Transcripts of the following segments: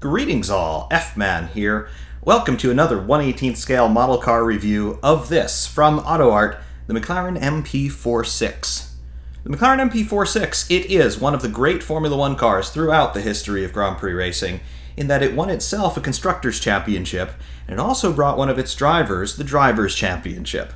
Greetings all, F-Man here. Welcome to another 1/18th scale model car review of this from AutoArt, the McLaren MP4-6. The McLaren MP4-6, it is one of the great Formula One cars throughout the history of Grand Prix racing, in that it won itself a Constructors' Championship, and it also brought one of its drivers the Drivers' Championship.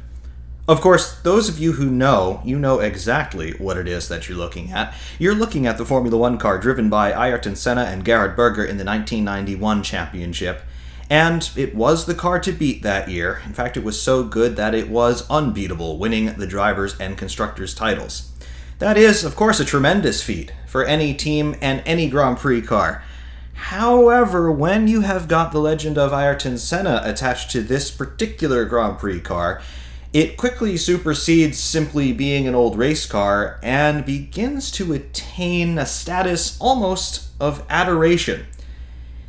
Of course, those of you who know, you know exactly what it is that you're looking at. You're looking at the Formula One car driven by Ayrton Senna and Gerhard Berger in the 1991 championship, and it was the car to beat that year. In fact, it was so good that it was unbeatable, winning the drivers' and constructors' titles. That is, of course, a tremendous feat for any team and any Grand Prix car. However, when you have got the legend of Ayrton Senna attached to this particular Grand Prix car, it quickly supersedes simply being an old race car and begins to attain a status almost of adoration.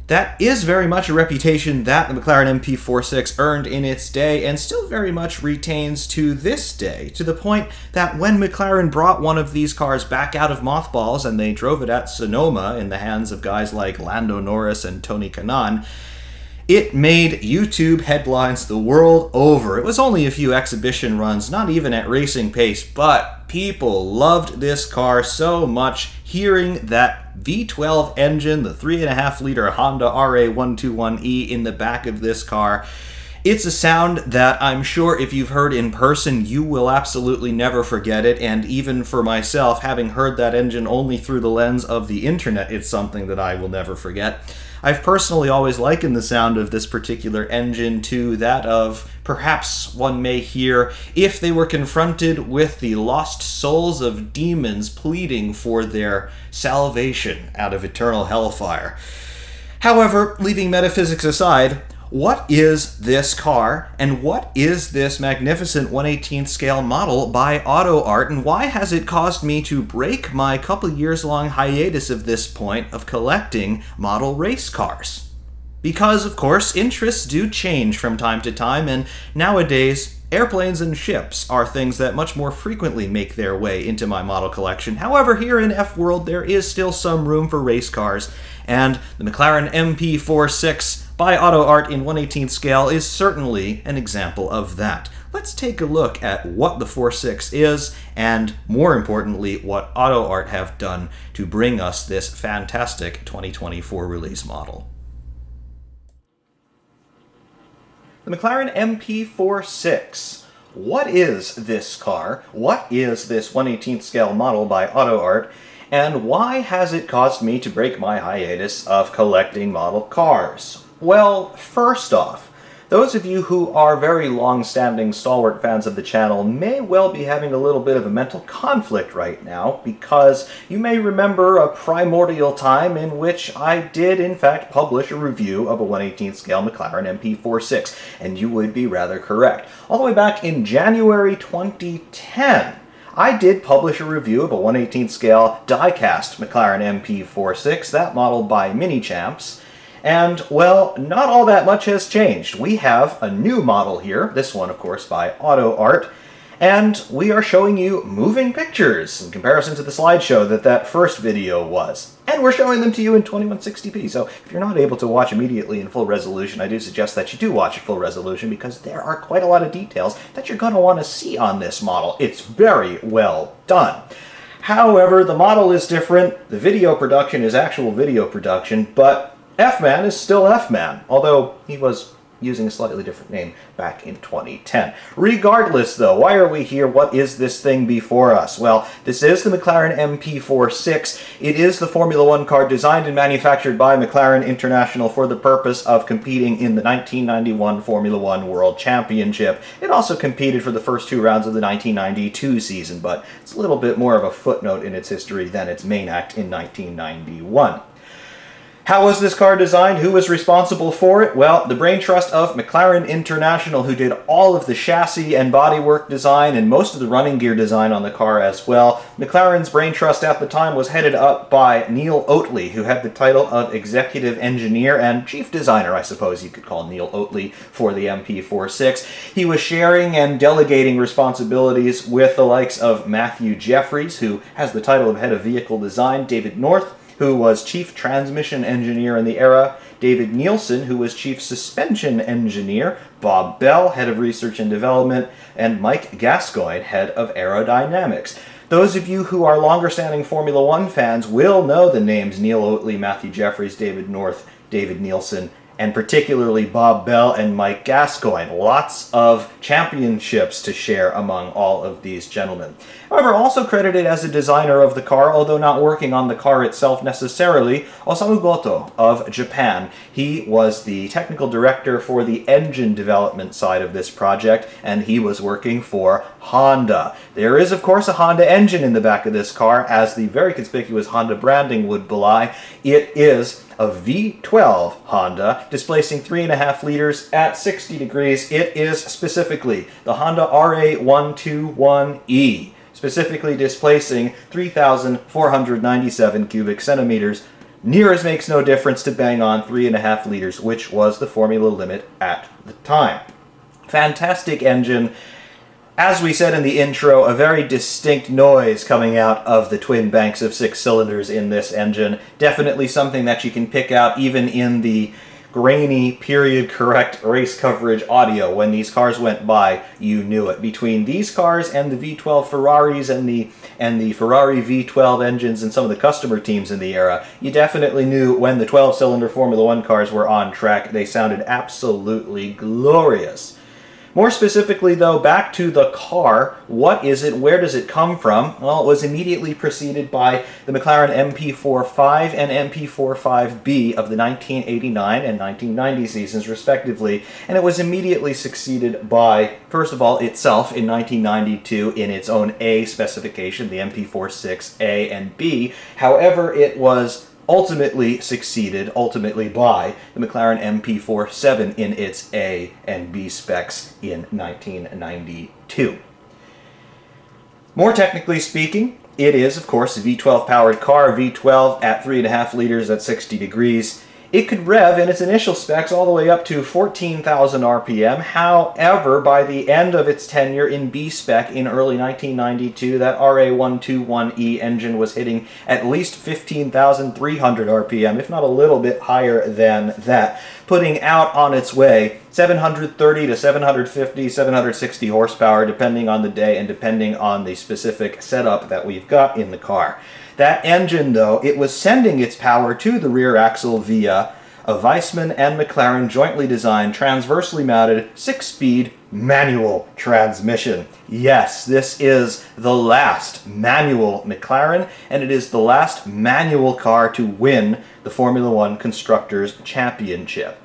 That is very much a reputation that the McLaren MP4-6 earned in its day and still very much retains to this day, to the point that when McLaren brought one of these cars back out of mothballs and they drove it at Sonoma in the hands of guys like Lando Norris and Tony Kanaan, it made YouTube headlines the world over. It was only a few exhibition runs, not even at racing pace, but people loved this car so much. Hearing that V12 engine, the 3.5-liter Honda RA121E in the back of this car, it's a sound that I'm sure if you've heard in person, you will absolutely never forget it. And even for myself, having heard that engine only through the lens of the internet, it's something that I will never forget. I've personally always likened the sound of this particular engine to that of, perhaps one may hear, if they were confronted with the lost souls of demons pleading for their salvation out of eternal hellfire. However, leaving metaphysics aside, what is this car, and what is this magnificent 1/18th scale model by AutoArt, and why has it caused me to break my couple years long hiatus of this point of collecting model race cars? Because, of course, interests do change from time to time, and nowadays, airplanes and ships are things that much more frequently make their way into my model collection. However, here in F-World, there is still some room for race cars, and the McLaren MP4-6 by AutoArt in 1/18th scale is certainly an example of that. Let's take a look at what the 4.6 is, and more importantly, what AutoArt have done to bring us this fantastic 2024 release model. The McLaren MP4-6. What is this car? What is this 1/18th scale model by AutoArt? And why has it caused me to break my hiatus of collecting model cars? Well, first off, those of you who are very long-standing stalwart fans of the channel may well be having a little bit of a mental conflict right now, because you may remember a primordial time in which I did in fact publish a review of a 1/18th scale McLaren MP4-6, and you would be rather correct. All the way back in January 2010, I did publish a review of a 1/18th scale die-cast McLaren MP4-6, that model by Minichamps. And, well, not all that much has changed. We have a new model here, this one, of course, by AutoArt, and we are showing you moving pictures in comparison to the slideshow that first video was. And we're showing them to you in 2160p, so if you're not able to watch immediately in full resolution, I do suggest that you do watch at full resolution, because there are quite a lot of details that you're going to want to see on this model. It's very well done. However, the model is different, the video production is actual video production, but F-Man is still F-Man, although he was using a slightly different name back in 2010. Regardless, though, why are we here? What is this thing before us? Well, this is the McLaren MP4-6. It is the Formula One car designed and manufactured by McLaren International for the purpose of competing in the 1991 Formula One World Championship. It also competed for the first two rounds of the 1992 season, but it's a little bit more of a footnote in its history than its main act in 1991. How was this car designed? Who was responsible for it? Well, the brain trust of McLaren International, who did all of the chassis and bodywork design and most of the running gear design on the car as well. McLaren's brain trust at the time was headed up by Neil Oatley, who had the title of executive engineer and chief designer, I suppose you could call Neil Oatley, for the MP4-6. He was sharing and delegating responsibilities with the likes of Matthew Jeffries, who has the title of head of vehicle design, David North, who was chief transmission engineer in the era, David Nielsen, who was chief suspension engineer, Bob Bell, head of research and development, and Mike Gascoigne, head of aerodynamics. Those of you who are longer-standing Formula One fans will know the names Neil Oatley, Matthew Jeffries, David North, David Nielsen, and particularly Bob Bell and Mike Gascoigne. Lots of championships to share among all of these gentlemen. However, also credited as a designer of the car, although not working on the car itself necessarily, Osamu Goto of Japan. He was the technical director for the engine development side of this project, and he was working for Honda. There is, of course, a Honda engine in the back of this car, as the very conspicuous Honda branding would belie. It is a V12 Honda, displacing 3.5 liters at 60 degrees. It is specifically the Honda RA121E, specifically displacing 3,497 cubic centimeters. Near as makes no difference to bang on 3.5 liters, which was the formula limit at the time. Fantastic engine. As we said in the intro, a very distinct noise coming out of the twin banks of 6 cylinders in this engine. Definitely something that you can pick out even in the grainy, period-correct race coverage audio. When these cars went by, you knew it. Between these cars and the V12 Ferraris and the Ferrari V12 engines and some of the customer teams in the era, you definitely knew when the 12-cylinder Formula One cars were on track. They sounded absolutely glorious. More specifically, though, back to the car. What is it? Where does it come from? Well, it was immediately preceded by the McLaren MP4-5 and MP4-5B of the 1989 and 1990 seasons, respectively, and it was immediately succeeded by, first of all, itself in 1992 in its own A specification, the MP4-6A and B. However, it was ultimately succeeded by the McLaren MP4-7 in its A and B specs in 1992. More technically speaking, it is, of course, a V12 powered car, V12 at 3.5 liters at 60 degrees. It could rev in its initial specs all the way up to 14,000 RPM. However, by the end of its tenure in B-spec in early 1992, that RA121E engine was hitting at least 15,300 RPM, if not a little bit higher than that, putting out on its way 730 to 750, 760 horsepower, depending on the day and depending on the specific setup that we've got in the car. That engine, though, it was sending its power to the rear axle via a Weissman and McLaren jointly designed, transversely mounted, 6-speed manual transmission. Yes, this is the last manual McLaren, and it is the last manual car to win the Formula One Constructors' Championship.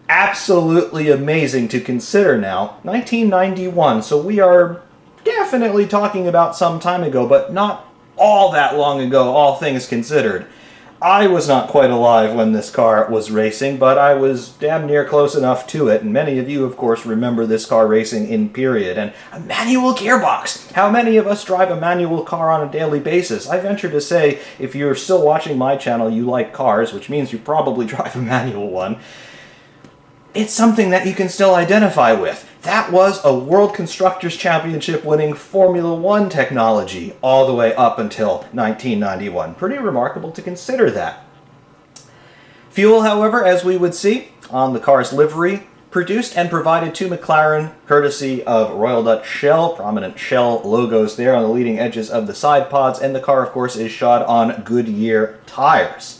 Absolutely amazing to consider now. 1991, so we are definitely talking about some time ago, but not all that long ago, all things considered. I was not quite alive when this car was racing, but I was damn near close enough to it, and many of you, of course, remember this car racing in period. And a manual gearbox! How many of us drive a manual car on a daily basis? I venture to say, if you're still watching my channel, you like cars, which means you probably drive a manual one. It's something that you can still identify with. That was a World Constructors' Championship winning Formula One technology all the way up until 1991. Pretty remarkable to consider that. Fuel, however, as we would see on the car's livery, produced and provided to McLaren courtesy of Royal Dutch Shell, prominent Shell logos there on the leading edges of the side pods, and the car, of course, is shod on Goodyear tires.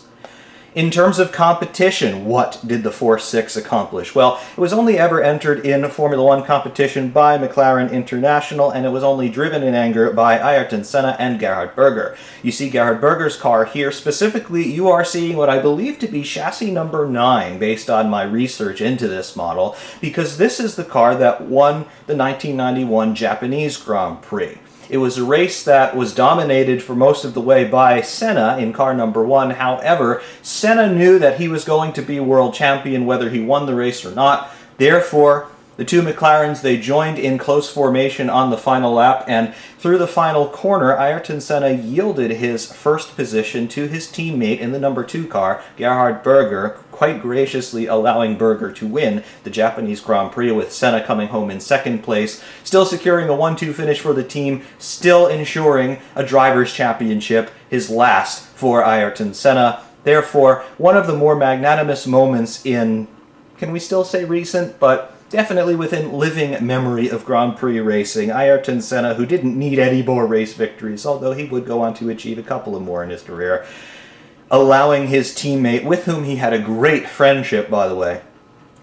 In terms of competition, what did the 4.6 accomplish? Well, it was only ever entered in Formula One competition by McLaren International, and it was only driven in anger by Ayrton Senna and Gerhard Berger. You see Gerhard Berger's car here. Specifically, you are seeing what I believe to be chassis number 9, based on my research into this model, because this is the car that won the 1991 Japanese Grand Prix. It was a race that was dominated for most of the way by Senna in car number 1. However, Senna knew that he was going to be world champion whether he won the race or not. Therefore, the two McLarens, they joined in close formation on the final lap, and through the final corner, Ayrton Senna yielded his first position to his teammate in the number 2 car, Gerhard Berger, quite graciously allowing Berger to win the Japanese Grand Prix, with Senna coming home in second place, still securing a 1-2 finish for the team, still ensuring a driver's championship, his last for Ayrton Senna. Therefore, one of the more magnanimous moments in, can we still say recent, but definitely within living memory of Grand Prix racing. Ayrton Senna, who didn't need any more race victories, although he would go on to achieve a couple of more in his career, allowing his teammate, with whom he had a great friendship, by the way,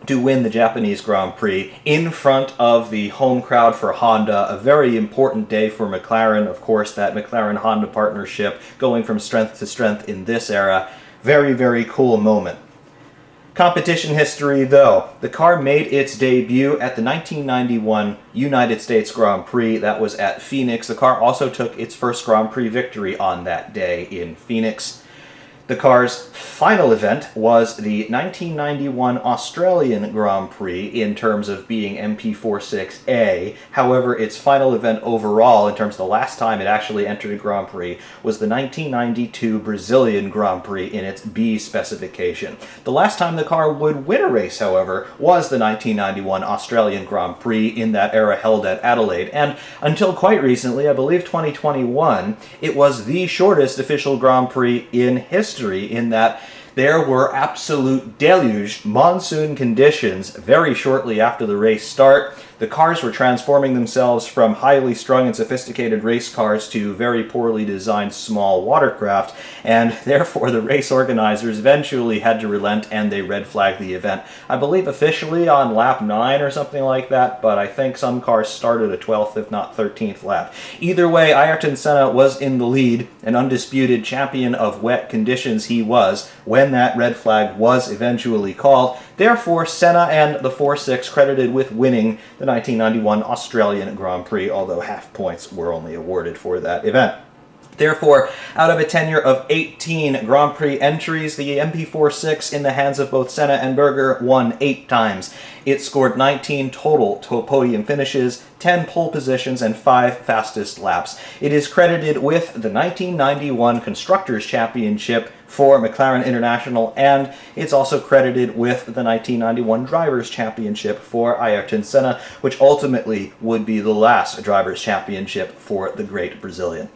to win the Japanese Grand Prix in front of the home crowd for Honda. A very important day for McLaren. Of course, that McLaren-Honda partnership going from strength to strength in this era. Very, very cool moment. Competition history, though. The car made its debut at the 1991 United States Grand Prix. That was at Phoenix. The car also took its first Grand Prix victory on that day in Phoenix. The car's final event was the 1991 Australian Grand Prix in terms of being MP46A. However, its final event overall, in terms of the last time it actually entered a Grand Prix, was the 1992 Brazilian Grand Prix in its B specification. The last time the car would win a race, however, was the 1991 Australian Grand Prix in that era held at Adelaide. And until quite recently, I believe 2021, it was the shortest official Grand Prix in history, in that there were absolute deluge monsoon conditions very shortly after the race start. The cars were transforming themselves from highly strung and sophisticated race cars to very poorly designed small watercraft, and therefore the race organizers eventually had to relent and they red flagged the event. I believe officially on lap 9 or something like that, but I think some cars started a 12th if not 13th lap. Either way, Ayrton Senna was in the lead, an undisputed champion of wet conditions he was, when that red flag was eventually called. Therefore, Senna and the 4.6 credited with winning the 1991 Australian Grand Prix, although half points were only awarded for that event. Therefore, out of a tenure of 18 Grand Prix entries, the MP46 in the hands of both Senna and Berger won 8 times. It scored 19 total podium finishes, 10 pole positions, and 5 fastest laps. It is credited with the 1991 Constructors' Championship for McLaren International, and it's also credited with the 1991 Drivers' Championship for Ayrton Senna, which ultimately would be the last Drivers' Championship for the great Brazilian.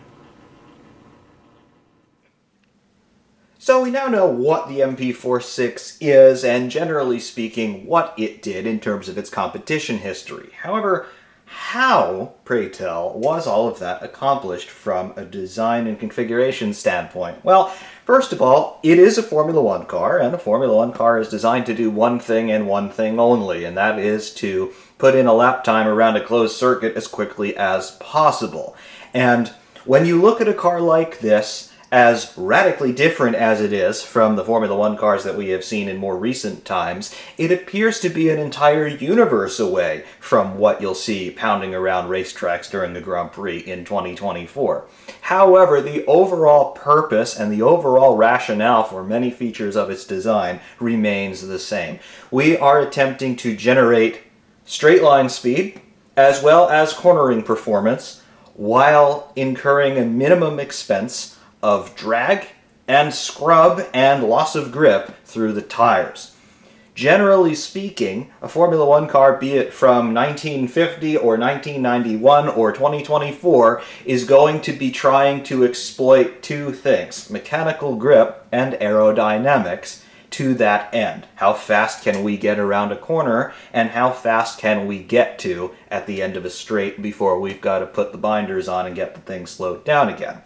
So we now know what the MP46 is, and generally speaking, what it did in terms of its competition history. However, how, pray tell, was all of that accomplished from a design and configuration standpoint? Well, first of all, it is a Formula One car, and a Formula One car is designed to do one thing and one thing only, and that is to put in a lap time around a closed circuit as quickly as possible. And when you look at a car like this, as radically different as it is from the Formula One cars that we have seen in more recent times, it appears to be an entire universe away from what you'll see pounding around racetracks during the Grand Prix in 2024. However, the overall purpose and the overall rationale for many features of its design remains the same. We are attempting to generate straight line speed as well as cornering performance while incurring a minimum expense of drag and scrub and loss of grip through the tires. Generally speaking, a Formula One car, be it from 1950 or 1991 or 2024, is going to be trying to exploit two things: mechanical grip and aerodynamics to that end. How fast can we get around a corner, and how fast can we get to at the end of a straight before we've got to put the binders on and get the thing slowed down again.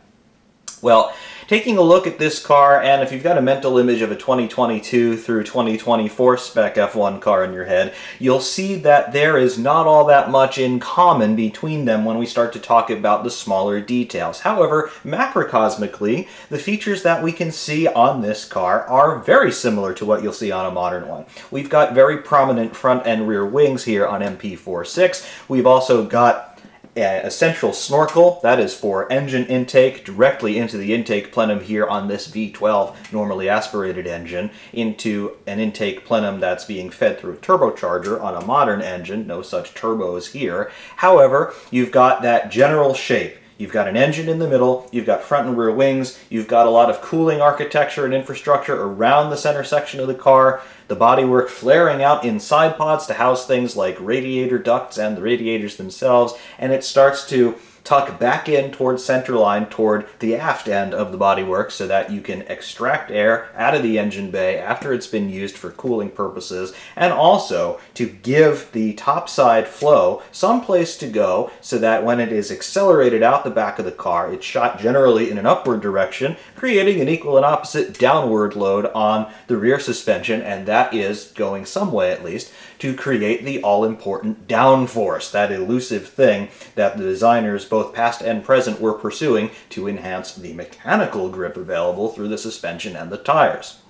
Well, taking a look at this car, and if you've got a mental image of a 2022 through 2024 spec F1 car in your head, you'll see that there is not all that much in common between them when we start to talk about the smaller details. However, macrocosmically, the features that we can see on this car are very similar to what you'll see on a modern one. We've got very prominent front and rear wings here on MP46. We've also got a central snorkel, that is for engine intake directly into the intake plenum here on this V12 normally aspirated engine, into an intake plenum that's being fed through a turbocharger on a modern engine. No such turbos here. However, you've got that general shape. You've got an engine in the middle, you've got front and rear wings, you've got a lot of cooling architecture and infrastructure around the center section of the car, the bodywork flaring out in side pods to house things like radiator ducts and the radiators themselves, and it starts to tuck back in towards centerline toward the aft end of the bodywork so that you can extract air out of the engine bay after it's been used for cooling purposes, and also to give the topside flow some place to go so that when it is accelerated out the back of the car, it's shot generally in an upward direction, creating an equal and opposite downward load on the rear suspension, and that is going some way at least to create the all-important downforce, that elusive thing that the designers, both past and present, were pursuing to enhance the mechanical grip available through the suspension and the tires.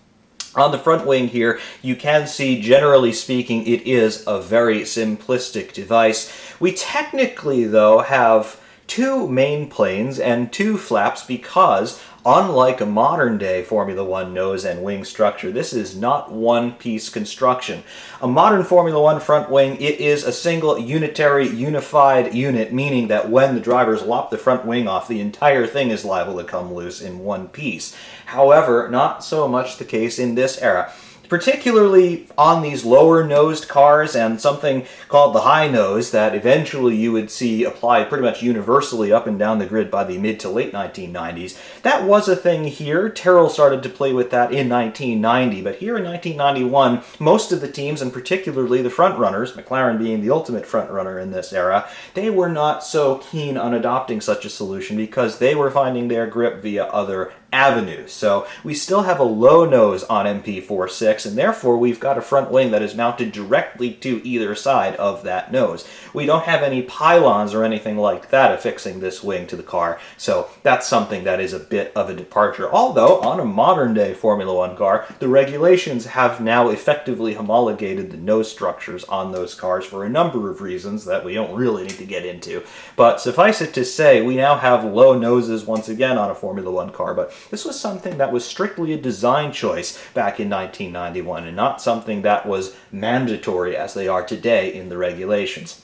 On the front wing here, you can see, generally speaking, it is a very simplistic device. We technically, though, have two main planes and two flaps because, unlike a modern-day Formula One nose and wing structure, this is not one-piece construction. A modern Formula One front wing, it is a single, unitary, unified unit, meaning that when the drivers lop the front wing off, the entire thing is liable to come loose in one piece. However, not so much the case in this era. Particularly on these lower-nosed cars and something called the high nose that eventually you would see applied pretty much universally up and down the grid by the mid to late 1990s. That was a thing here. Tyrrell started to play with that in 1990, but here in 1991, most of the teams, and particularly the front-runners, McLaren being the ultimate front-runner in this era, they were not so keen on adopting such a solution because they were finding their grip via other avenues. So we still have a low nose on MP46, and therefore we've got a front wing that is mounted directly to either side of that nose. We don't have any pylons or anything like that affixing this wing to the car, so that's something that is a bit of a departure. Although, on a modern-day Formula One car, the regulations have now effectively homologated the nose structures on those cars for a number of reasons that we don't really need to get into. But suffice it to say, we now have low noses once again on a Formula One car, but this was something that was strictly a design choice back in 1991 and not something that was mandatory as they are today in the regulations.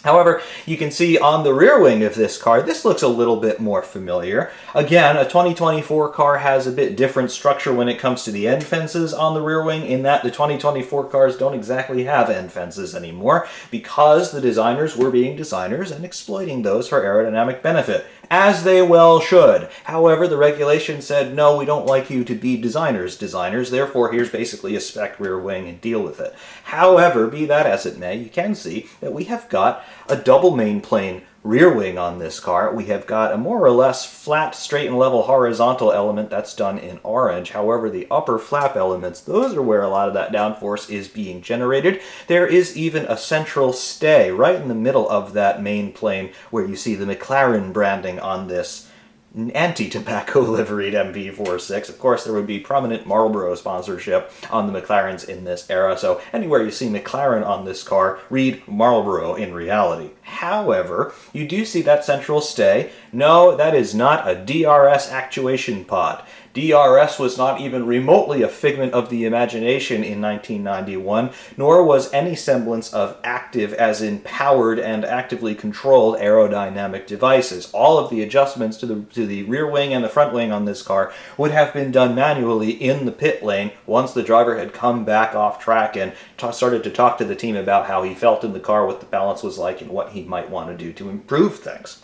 However, you can see on the rear wing of this car, this looks a little bit more familiar. Again, a 2024 car has a bit different structure when it comes to the end fences on the rear wing, in that the 2024 cars don't exactly have end fences anymore because the designers were being designers and exploiting those for aerodynamic benefit, as they well should. However, the regulation said, no, we don't like you to be designers, therefore here's basically a spec rear wing and deal with it. However, be that as it may, you can see that we have got a double main plane rear wing on this car. We have got a more or less flat, straight and level horizontal element that's done in orange. However, the upper flap elements, those are where a lot of that downforce is being generated. There is even a central stay right in the middle of that main plane where you see the McLaren branding on this anti-tobacco liveried MP46. Of course, there would be prominent Marlboro sponsorship on the McLarens in this era, so anywhere you see McLaren on this car, read Marlboro in reality. However, you do see that central stay. No, that is not a DRS actuation pod. DRS was not even remotely a figment of the imagination in 1991, nor was any semblance of active, as in powered and actively controlled aerodynamic devices. All of the adjustments to the rear wing and the front wing on this car would have been done manually in the pit lane once the driver had come back off track and started to talk to the team about how he felt in the car, what the balance was like, and what he might want to do to improve things.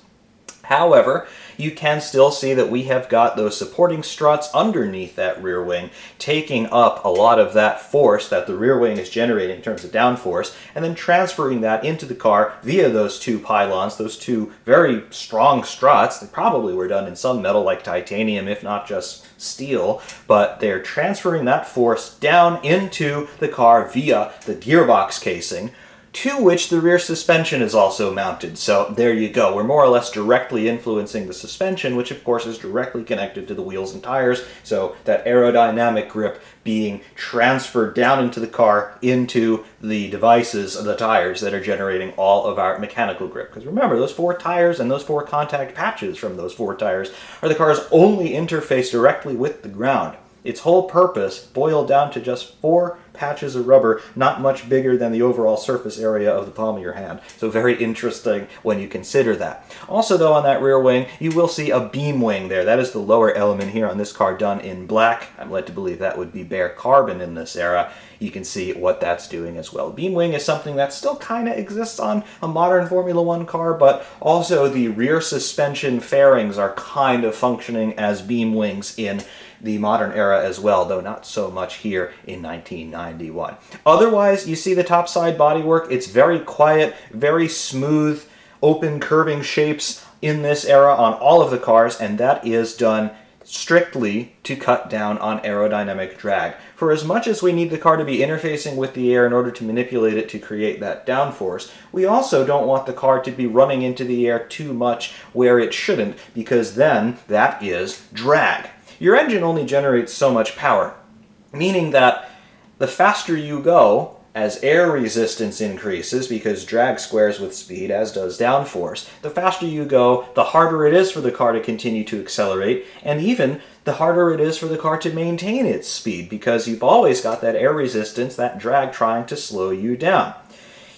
However, you can still see that we have got those supporting struts underneath that rear wing, taking up a lot of that force that the rear wing is generating in terms of downforce, and then transferring that into the car via those two pylons, those two very strong struts. They probably were done in some metal like titanium, if not just steel, but they're transferring that force down into the car via the gearbox casing, to which the rear suspension is also mounted. So there you go. We're more or less directly influencing the suspension, which of course is directly connected to the wheels and tires, so that aerodynamic grip being transferred down into the car into the devices of the tires that are generating all of our mechanical grip. Because remember, those four tires and those four contact patches from those four tires are the car's only interface directly with the ground. Its whole purpose boiled down to just four patches of rubber not much bigger than the overall surface area of the palm of your hand. So very interesting when you consider that. Also though, on that rear wing, you will see a beam wing there. That is the lower element here on this car done in black. I'm led to believe that would be bare carbon in this era. You can see what that's doing as well. Beam wing is something that still kind of exists on a modern Formula One car, but also the rear suspension fairings are kind of functioning as beam wings in the modern era as well, though not so much here in 1991. Otherwise, you see the topside bodywork. It's very quiet, very smooth, open curving shapes in this era on all of the cars, and that is done strictly to cut down on aerodynamic drag. For as much as we need the car to be interfacing with the air in order to manipulate it to create that downforce, we also don't want the car to be running into the air too much where it shouldn't, because then that is drag. Your engine only generates so much power, meaning that the faster you go, as air resistance increases, because drag squares with speed, as does downforce, the faster you go, the harder it is for the car to continue to accelerate, and even the harder it is for the car to maintain its speed, because you've always got that air resistance, that drag trying to slow you down.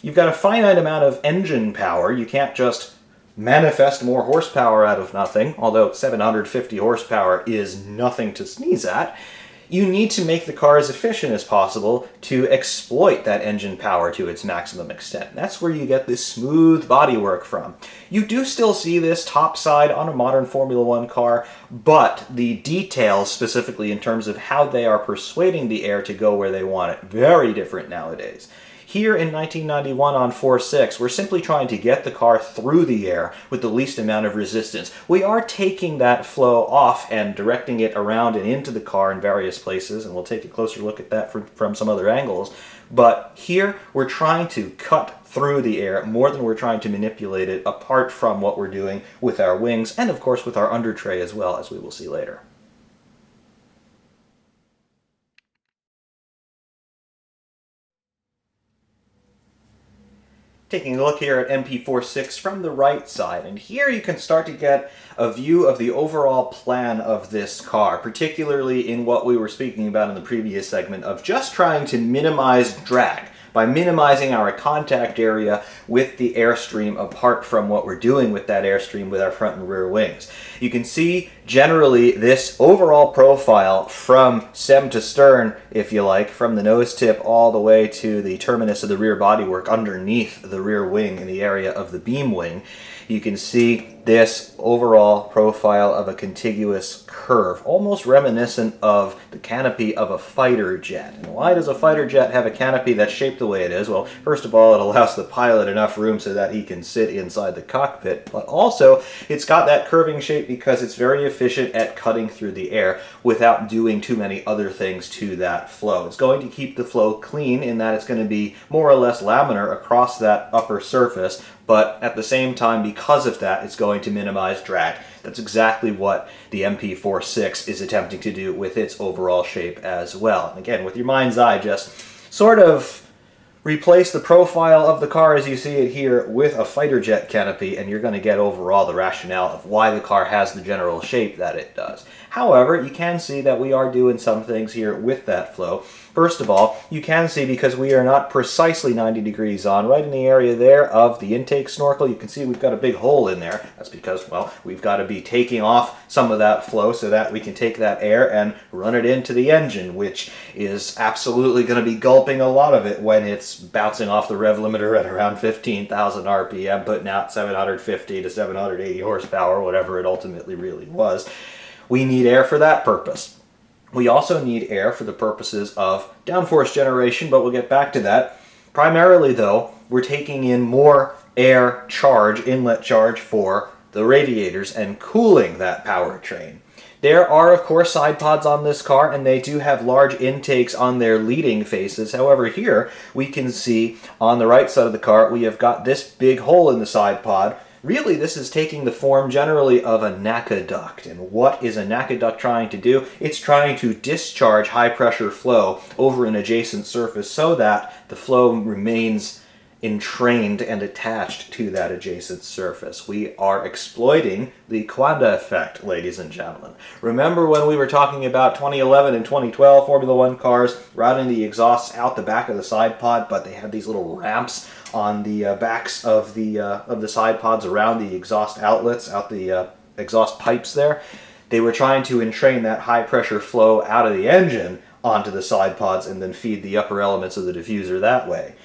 You've got a finite amount of engine power. You can't just manifest more horsepower out of nothing, although 750 horsepower is nothing to sneeze at. You need to make the car as efficient as possible to exploit that engine power to its maximum extent. That's where you get this smooth bodywork from. You do still see this topside on a modern Formula One car, but the details, specifically in terms of how they are persuading the air to go where they want it, very different nowadays. Here in 1991 on 4.6, we're simply trying to get the car through the air with the least amount of resistance. We are taking that flow off and directing it around and into the car in various places, and we'll take a closer look at that from some other angles. But here, we're trying to cut through the air more than we're trying to manipulate it, apart from what we're doing with our wings, and of course with our under tray as well, as we will see later. Taking a look here at MP4.6 from the right side, and here you can start to get a view of the overall plan of this car, particularly in what we were speaking about in the previous segment of just trying to minimize drag by minimizing our contact area with the airstream apart from what we're doing with that airstream with our front and rear wings. You can see generally this overall profile from stem to stern, if you like, from the nose tip all the way to the terminus of the rear bodywork underneath the rear wing in the area of the beam wing. You can see this overall profile of a contiguous curve, almost reminiscent of the canopy of a fighter jet. And why does a fighter jet have a canopy that's shaped the way it is? Well, first of all, it allows the pilot enough room so that he can sit inside the cockpit, but also it's got that curving shape because it's very efficient at cutting through the air without doing too many other things to that flow. It's going to keep the flow clean in that it's going to be more or less laminar across that upper surface, but at the same time, because of that, it's going to minimize drag. That's exactly what the MP4.6 is attempting to do with its overall shape as well. And again, with your mind's eye, just sort of replace the profile of the car as you see it here with a fighter jet canopy, and you're going to get overall the rationale of why the car has the general shape that it does. However, you can see that we are doing some things here with that flow. First of all, you can see because we are not precisely 90 degrees on, right in the area there of the intake snorkel, you can see we've got a big hole in there. That's because, well, we've got to be taking off some of that flow so that we can take that air and run it into the engine, which is absolutely going to be gulping a lot of it when it's bouncing off the rev limiter at around 15,000 RPM, putting out 750 to 780 horsepower, whatever it ultimately really was. We need air for that purpose. We also need air for the purposes of downforce generation, but we'll get back to that. Primarily, though, we're taking in more air charge, inlet charge, for the radiators and cooling that powertrain. There are, of course, side pods on this car, and they do have large intakes on their leading faces. However, here we can see on the right side of the car, we have got this big hole in the side pod. Really, this is taking the form generally of a NACA duct. And what is a NACA duct trying to do? It's trying to discharge high-pressure flow over an adjacent surface so that the flow remains entrained and attached to that adjacent surface. We are exploiting the Quanda effect, ladies and gentlemen. Remember when we were talking about 2011 and 2012 Formula One cars routing the exhausts out the back of the side pod, but they had these little ramps on the backs of the side pods around the exhaust outlets, out the exhaust pipes there. They were trying to entrain that high pressure flow out of the engine onto the side pods and then feed the upper elements of the diffuser that way.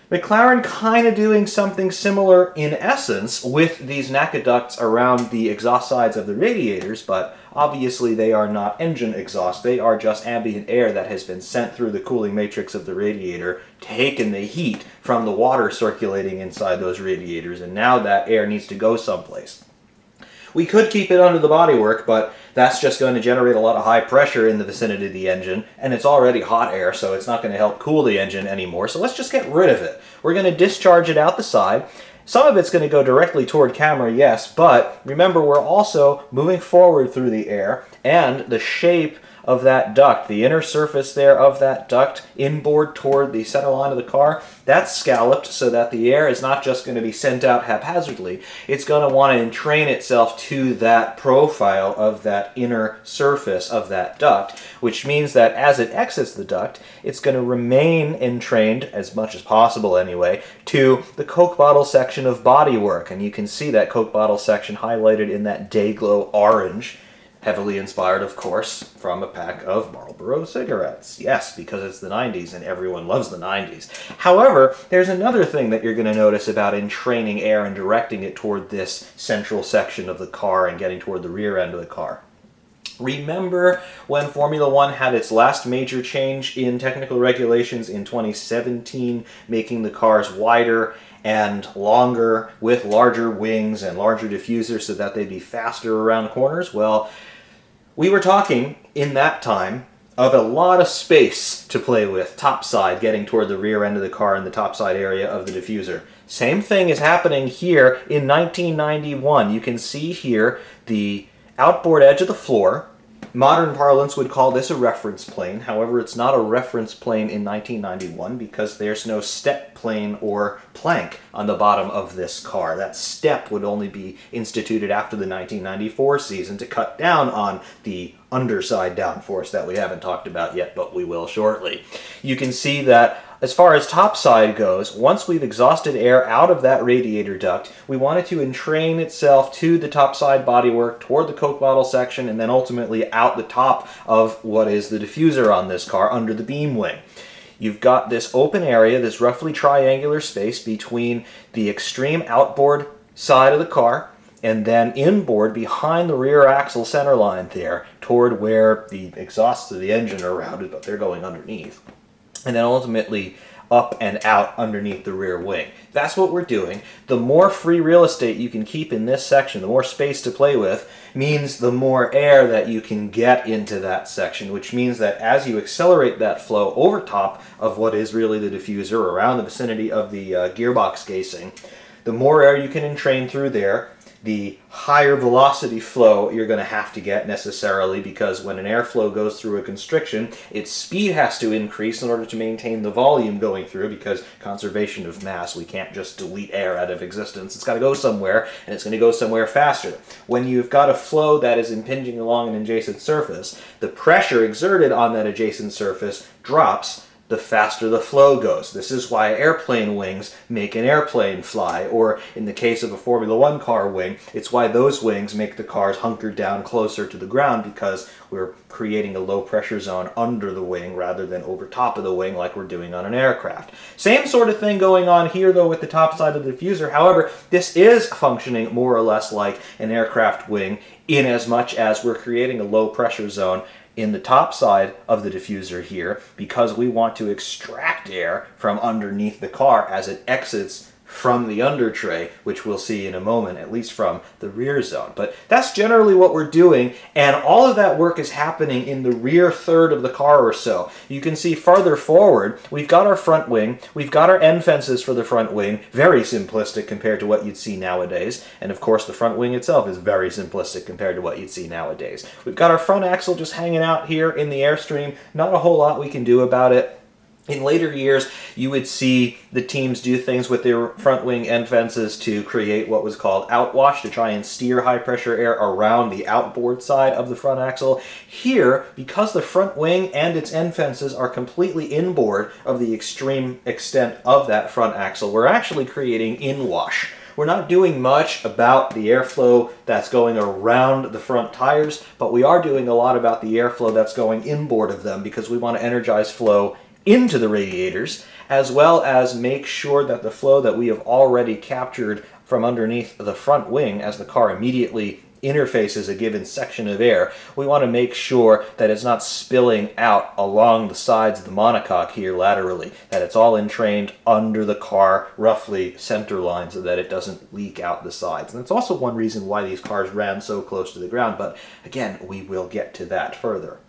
McLaren kind of doing something similar in essence with these NACA ducts around the exhaust sides of the radiators, but obviously they are not engine exhaust. They are just ambient air that has been sent through the cooling matrix of the radiator, taken the heat from the water circulating inside those radiators, and now that air needs to go someplace. We could keep it under the bodywork, but that's just going to generate a lot of high pressure in the vicinity of the engine, and it's already hot air, so it's not going to help cool the engine anymore. So let's just get rid of it. We're going to discharge it out the side. Some of it's going to go directly toward camera, yes, but remember we're also moving forward through the air, and the shape of that duct, the inner surface there of that duct, inboard toward the center line of the car, that's scalloped so that the air is not just going to be sent out haphazardly. It's going to want to entrain itself to that profile of that inner surface of that duct, which means that as it exits the duct, it's going to remain entrained, as much as possible anyway, to the Coke bottle section of bodywork. And you can see that Coke bottle section highlighted in that day-glow orange, heavily inspired, of course, from a pack of Marlboro cigarettes. Yes, because it's the 90s and everyone loves the 90s. However, there's another thing that you're going to notice about entraining air and directing it toward this central section of the car and getting toward the rear end of the car. Remember when Formula One had its last major change in technical regulations in 2017, making the cars wider and longer with larger wings and larger diffusers so that they'd be faster around corners? Well, we were talking in that time of a lot of space to play with topside, getting toward the rear end of the car in the topside area of the diffuser. Same thing is happening here in 1991. You can see here the outboard edge of the floor. Modern parlance would call this a reference plane. However, it's not a reference plane in 1991 because there's no step plane or plank on the bottom of this car. That step would only be instituted after the 1994 season to cut down on the underside downforce that we haven't talked about yet, but we will shortly. You can see that as far as topside goes, once we've exhausted air out of that radiator duct, we want it to entrain itself to the topside bodywork, toward the Coke bottle section, and then ultimately out the top of what is the diffuser on this car under the beam wing. You've got this open area, this roughly triangular space between the extreme outboard side of the car and then inboard behind the rear axle center line there, toward where the exhausts of the engine are routed, but they're going underneath. And then ultimately up and out underneath the rear wing. That's what we're doing. The more free real estate you can keep in this section, the more space to play with, means the more air that you can get into that section, which means that as you accelerate that flow over top of what is really the diffuser, around the vicinity of the gearbox casing, the more air you can entrain through there, the higher velocity flow you're going to have to get necessarily, because when an airflow goes through a constriction, its speed has to increase in order to maintain the volume going through, because conservation of mass, we can't just delete air out of existence. It's got to go somewhere, and it's going to go somewhere faster. When you've got a flow that is impinging along an adjacent surface, the pressure exerted on that adjacent surface drops the faster the flow goes. This is why airplane wings make an airplane fly, or in the case of a Formula One car wing, it's why those wings make the cars hunker down closer to the ground, because we're creating a low pressure zone under the wing rather than over top of the wing like we're doing on an aircraft. Same sort of thing going on here though with the top side of the diffuser. However, this is functioning more or less like an aircraft wing, in as much as we're creating a low pressure zone in the top side of the diffuser here, because we want to extract air from underneath the car as it exits from the under tray, which we'll see in a moment, at least from the rear zone. But that's generally what we're doing, and all of that work is happening in the rear third of the car or so. You can see farther forward, we've got our front wing, we've got our end fences for the front wing, very simplistic compared to what you'd see nowadays, and of course the front wing itself is very simplistic compared to what you'd see nowadays. We've got our front axle just hanging out here in the airstream, not a whole lot we can do about it. In later years, you would see the teams do things with their front wing end fences to create what was called outwash, to try and steer high pressure air around the outboard side of the front axle. Here, because the front wing and its end fences are completely inboard of the extreme extent of that front axle, we're actually creating inwash. We're not doing much about the airflow that's going around the front tires, but we are doing a lot about the airflow that's going inboard of them, because we want to energize flow into the radiators, as well as make sure that the flow that we have already captured from underneath the front wing as the car immediately interfaces a given section of air, we want to make sure that it's not spilling out along the sides of the monocoque here laterally, that it's all entrained under the car, roughly center line, so that it doesn't leak out the sides. And that's also one reason why these cars ran so close to the ground, but again, we will get to that further.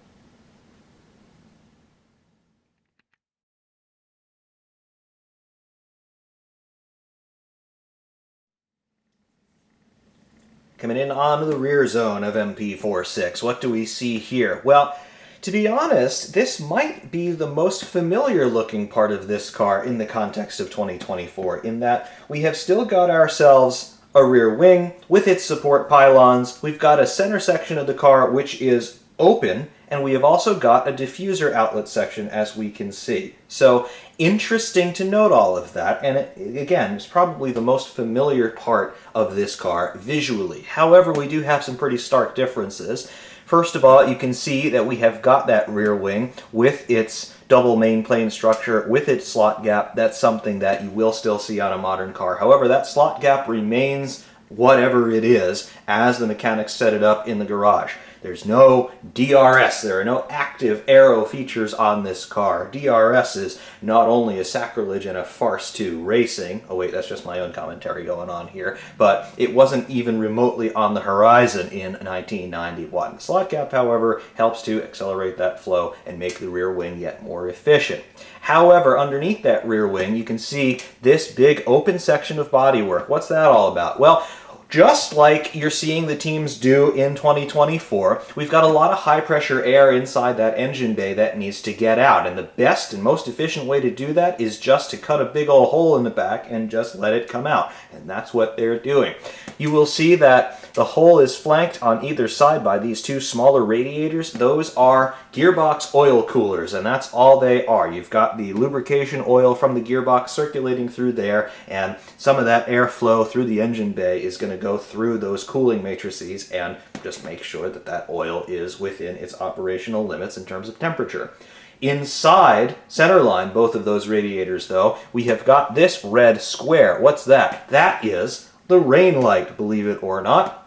Coming in onto the rear zone of MP46, what do we see here? Well, to be honest, this might be the most familiar looking part of this car in the context of 2024, in that we have still got ourselves a rear wing with its support pylons. We've got a center section of the car which is open, and we have also got a diffuser outlet section, as we can see. So, interesting to note all of that, and again, it's probably the most familiar part of this car visually. However, we do have some pretty stark differences. First of all, you can see that we have got that rear wing with its double main plane structure, with its slot gap. That's something that you will still see on a modern car. However, that slot gap remains whatever it is as the mechanics set it up in the garage. There's no DRS, there are no active aero features on this car. DRS is not only a sacrilege and a farce to racing, oh wait, that's just my own commentary going on here, but it wasn't even remotely on the horizon in 1991. Slot gap, however, helps to accelerate that flow and make the rear wing yet more efficient. However, underneath that rear wing, you can see this big open section of bodywork. What's that all about? Well, just like you're seeing the teams do in 2024, we've got a lot of high-pressure air inside that engine bay that needs to get out, and the best and most efficient way to do that is just to cut a big old hole in the back and just let it come out, and that's what they're doing. You will see that the hole is flanked on either side by these two smaller radiators. Those are gearbox oil coolers, and that's all they are. You've got the lubrication oil from the gearbox circulating through there, and some of that airflow through the engine bay is going to go through those cooling matrices and just make sure that that oil is within its operational limits in terms of temperature. Inside centerline, both of those radiators though, we have got this red square. What's that? That is the rain light, believe it or not.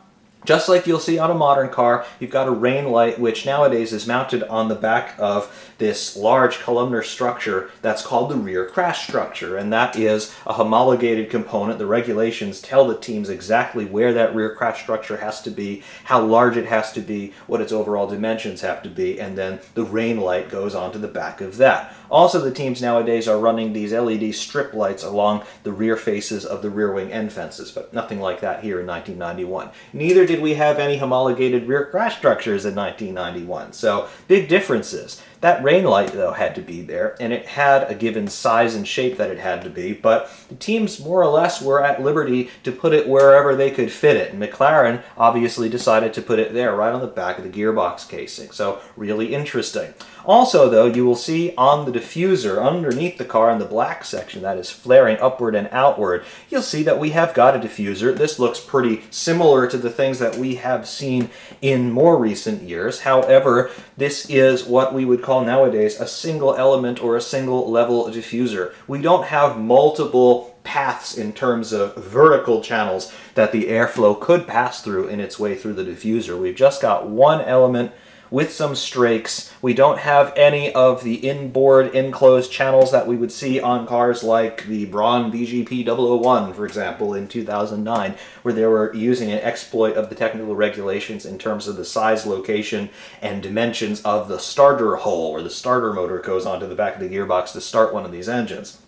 Just like you'll see on a modern car, you've got a rain light which nowadays is mounted on the back of this large columnar structure that's called the rear crash structure, and that is a homologated component. The regulations tell the teams exactly where that rear crash structure has to be, how large it has to be, what its overall dimensions have to be, and then the rain light goes onto the back of that. Also, the teams nowadays are running these LED strip lights along the rear faces of the rear wing end fences, but nothing like that here in 1991. Neither did we have any homologated rear crash structures in 1991, so big differences. That rain light, though, had to be there, and it had a given size and shape that it had to be, but the teams more or less were at liberty to put it wherever they could fit it. And McLaren obviously decided to put it there, right on the back of the gearbox casing, so really interesting. Also, though, you will see on the diffuser underneath the car in the black section that is flaring upward and outward, you'll see that we have got a diffuser. This looks pretty similar to the things that we have seen in more recent years. However, this is what we would call nowadays a single element or a single level diffuser. We don't have multiple paths in terms of vertical channels that the airflow could pass through in its way through the diffuser. We've just got one element with some strakes. We don't have any of the inboard enclosed channels that we would see on cars like the Braun VGP 001, for example, in 2009, where they were using an exploit of the technical regulations in terms of the size, location, and dimensions of the starter hole, where the starter motor goes onto the back of the gearbox to start one of these engines.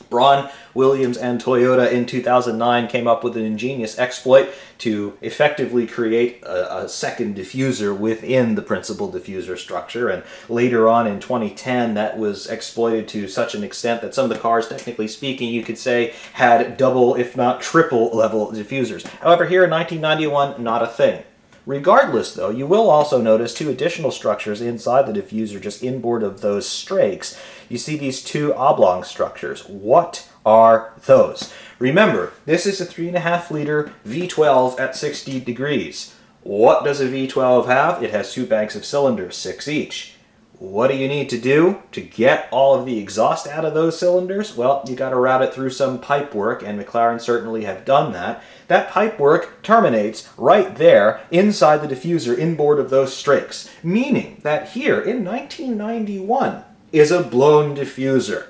Braun, Williams, and Toyota in 2009 came up with an ingenious exploit to effectively create a second diffuser within the principal diffuser structure, and later on in 2010 that was exploited to such an extent that some of the cars, technically speaking, you could say had double if not triple level diffusers. However, here in 1991, not a thing. Regardless, though, you will also notice two additional structures inside the diffuser, just inboard of those strakes. You see these two oblong structures. What are those? Remember, this is a 3.5-liter V12 at 60 degrees. What does a V12 have? It has two banks of cylinders, 6 each. What do you need to do to get all of the exhaust out of those cylinders? Well, you got to route it through some pipe work, and McLaren certainly have done that. That pipe work terminates right there inside the diffuser inboard of those strakes, meaning that here in 1991 is a blown diffuser.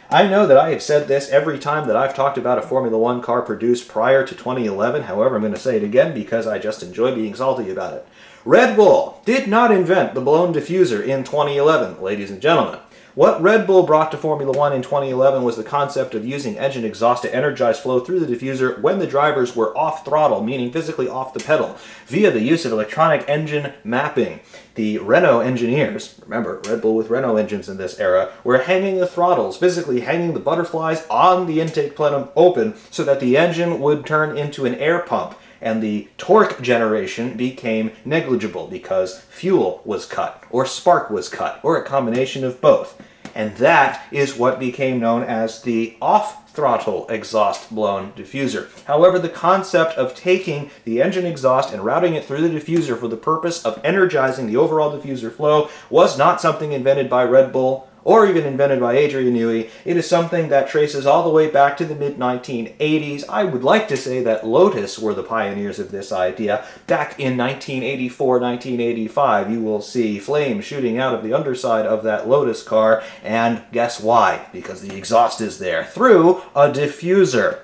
I know that I have said this every time that I've talked about a Formula One car produced prior to 2011. However, I'm going to say it again because I just enjoy being salty about it. Red Bull did not invent the blown diffuser in 2011, ladies and gentlemen. What Red Bull brought to Formula One in 2011 was the concept of using engine exhaust to energize flow through the diffuser when the drivers were off throttle, meaning physically off the pedal, via the use of electronic engine mapping. The Renault engineers, remember Red Bull with Renault engines in this era, were hanging the throttles, physically hanging the butterflies on the intake plenum open so that the engine would turn into an air pump, and the torque generation became negligible because fuel was cut, or spark was cut, or a combination of both. And that is what became known as the off-throttle exhaust blown diffuser. However, the concept of taking the engine exhaust and routing it through the diffuser for the purpose of energizing the overall diffuser flow was not something invented by Red Bull or even invented by Adrian Newey. It is something that traces all the way back to the mid-1980s. I would like to say that Lotus were the pioneers of this idea. Back in 1984, 1985, you will see flames shooting out of the underside of that Lotus car, and guess why? Because the exhaust is there, through a diffuser.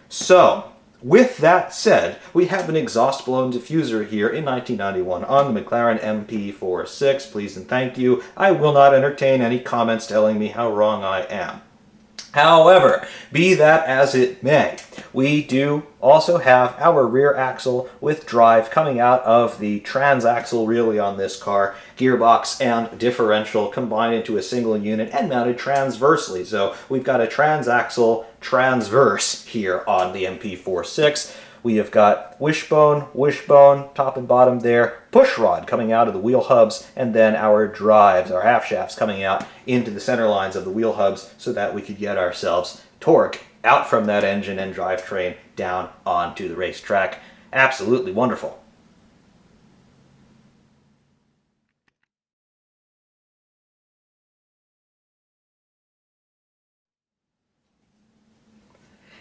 So, with that said, we have an exhaust-blown diffuser here in 1991 on the McLaren MP4 Please and thank you. I will not entertain any comments telling me how wrong I am. However, be that as it may, we do also have our rear axle with drive coming out of the transaxle really on this car, gearbox and differential combined into a single unit and mounted transversely. So we've got a transaxle transverse here on the MP4. We have got wishbone, top and bottom there, push rod coming out of the wheel hubs, and then our drives, our half shafts coming out into the center lines of the wheel hubs so that we could get ourselves torque out from that engine and drivetrain down onto the racetrack. Absolutely wonderful.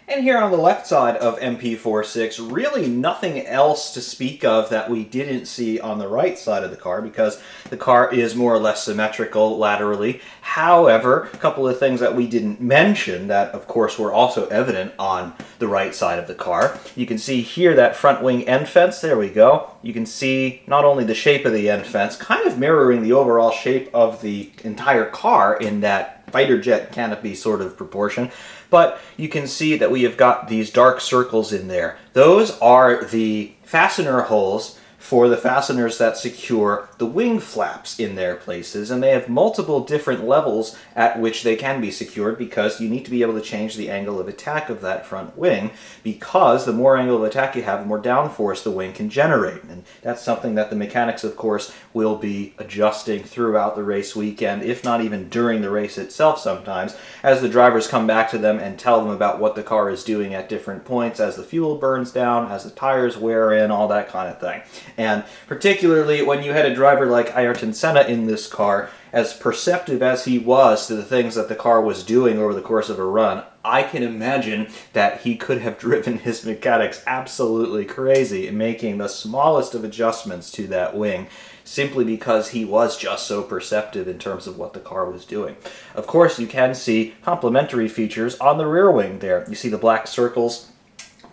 And here on the left side of MP4 really nothing else to speak of that we didn't see on the right side of the car because the car is more or less symmetrical laterally. However, a couple of things that we didn't mention that, of course, were also evident on the right side of the car. You can see here that front wing end fence. There we go. You can see not only the shape of the end fence, kind of mirroring the overall shape of the entire car in that fighter jet canopy sort of proportion, but you can see that we have got these dark circles in there. Those are the fastener holes for the fasteners that secure the wing flaps in their places, and they have multiple different levels at which they can be secured because you need to be able to change the angle of attack of that front wing, because the more angle of attack you have, the more downforce the wing can generate. And that's something that the mechanics, of course, will be adjusting throughout the race weekend, if not even during the race itself sometimes, as the drivers come back to them and tell them about what the car is doing at different points, as the fuel burns down, as the tires wear in, all that kind of thing. And particularly when you had a driver like Ayrton Senna in this car, as perceptive as he was to the things that the car was doing over the course of a run, I can imagine that he could have driven his mechanics absolutely crazy in making the smallest of adjustments to that wing, simply because he was just so perceptive in terms of what the car was doing. Of course, you can see complementary features on the rear wing there. You see the black circles,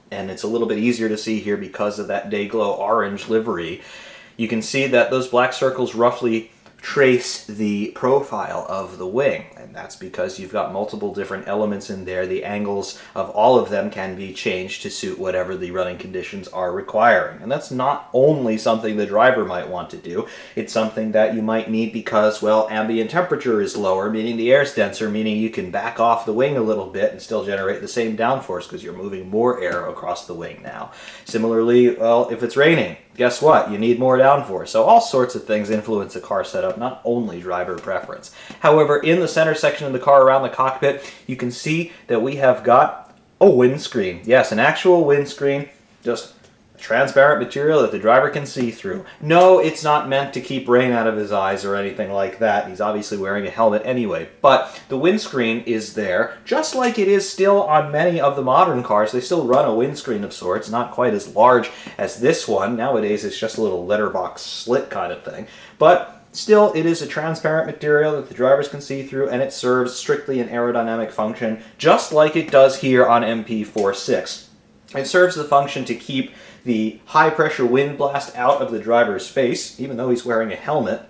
and it's a little bit easier to see here because of that day-glow orange livery. You can see that those black circles roughly trace the profile of the wing, and that's because you've got multiple different elements in there. The angles of all of them can be changed to suit whatever the running conditions are requiring, and that's not only something the driver might want to do, it's something that you might need because, well, ambient temperature is lower, meaning the air's denser, meaning you can back off the wing a little bit and still generate the same downforce because you're moving more air across the wing now. Similarly, well, if it's raining, guess what? You need more downforce. So all sorts of things influence the car setup, not only driver preference. However, in the center section of the car around the cockpit, you can see that we have got a windscreen. Yes, an actual windscreen, just transparent material that the driver can see through. No, it's not meant to keep rain out of his eyes or anything like that. He's obviously wearing a helmet anyway. But the windscreen is there, just like it is still on many of the modern cars. They still run a windscreen of sorts, not quite as large as this one. Nowadays, it's just a little letterbox slit kind of thing. But still, it is a transparent material that the drivers can see through, and it serves strictly an aerodynamic function, just like it does here on MP4.6. It serves the function to keep the high-pressure wind blast out of the driver's face, even though he's wearing a helmet.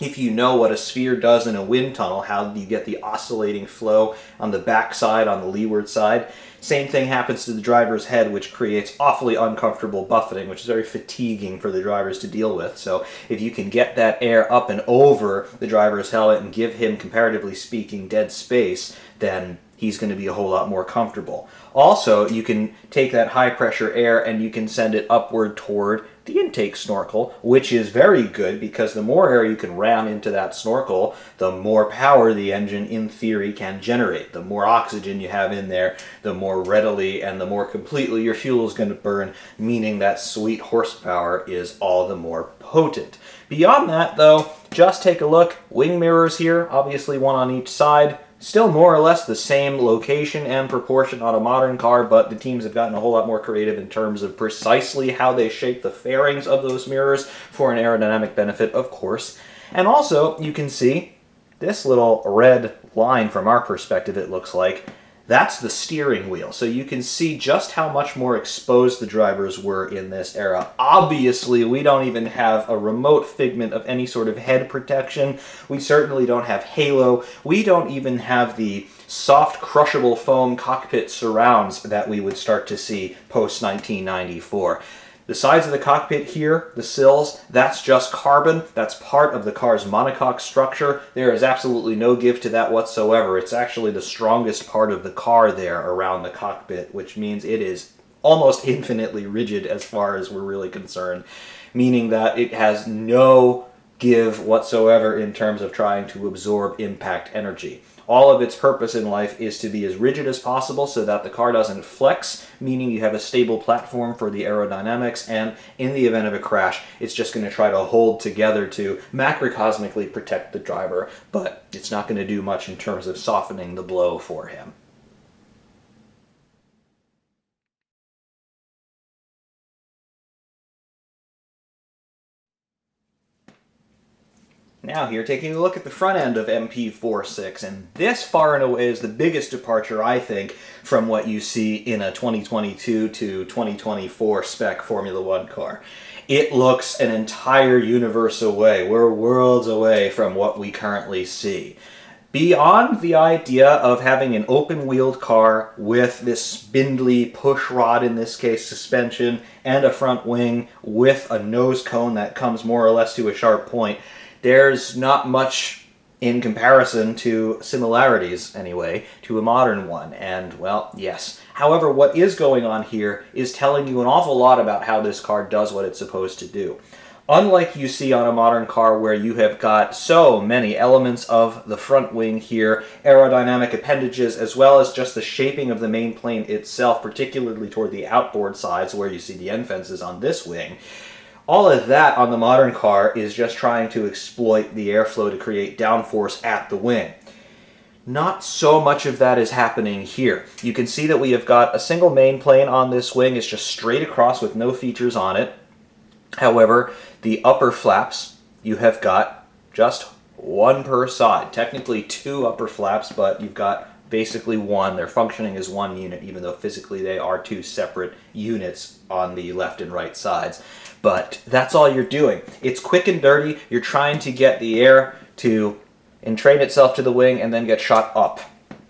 If you know what a sphere does in a wind tunnel, how you get the oscillating flow on the back side, on the leeward side, same thing happens to the driver's head, which creates awfully uncomfortable buffeting, which is very fatiguing for the drivers to deal with. So if you can get that air up and over the driver's helmet and give him, comparatively speaking, dead space, then he's going to be a whole lot more comfortable. Also, you can take that high pressure air and you can send it upward toward the intake snorkel, which is very good because the more air you can ram into that snorkel, the more power the engine in theory can generate. The more oxygen you have in there, the more readily and the more completely your fuel is going to burn, meaning that sweet horsepower is all the more potent. Beyond that, though, just take a look. Wing mirrors here, obviously one on each side. Still more or less the same location and proportion on a modern car, but the teams have gotten a whole lot more creative in terms of precisely how they shape the fairings of those mirrors for an aerodynamic benefit, of course. And also, you can see this little red line from our perspective, it looks like. That's the steering wheel. So you can see just how much more exposed the drivers were in this era. Obviously, we don't even have a remote figment of any sort of head protection. We certainly don't have halo. We don't even have the soft, crushable foam cockpit surrounds that we would start to see post-1994. The sides of the cockpit here, the sills, that's just carbon. That's part of the car's monocoque structure. There is absolutely no give to that whatsoever. It's actually the strongest part of the car there around the cockpit, which means it is almost infinitely rigid as far as we're really concerned, meaning that it has no give whatsoever in terms of trying to absorb impact energy. All of its purpose in life is to be as rigid as possible so that the car doesn't flex, meaning you have a stable platform for the aerodynamics, and in the event of a crash, it's just going to try to hold together to macrocosmically protect the driver, but it's not going to do much in terms of softening the blow for him. Now here, taking a look at the front end of MP4.6, and this far and away is the biggest departure, I think, from what you see in a 2022 to 2024 spec Formula One car. It looks an entire universe away. We're worlds away from what we currently see. Beyond the idea of having an open-wheeled car with this spindly push rod, in this case suspension, and a front wing with a nose cone that comes more or less to a sharp point, there's not much in comparison to similarities, anyway, to a modern one. And, well, yes. However, what is going on here is telling you an awful lot about how this car does what it's supposed to do. Unlike you see on a modern car where you have got so many elements of the front wing here, aerodynamic appendages, as well as just the shaping of the main plane itself, particularly toward the outboard sides where you see the end fences on this wing, all of that on the modern car is just trying to exploit the airflow to create downforce at the wing. Not so much of that is happening here. You can see that we have got a single main plane on this wing. It's just straight across with no features on it. However, the upper flaps, you have got just one per side. Technically two upper flaps, but you've got basically one. They're functioning as one unit, even though physically they are two separate units on the left and right sides. But that's all you're doing. It's quick and dirty. You're trying to get the air to entrain itself to the wing and then get shot up,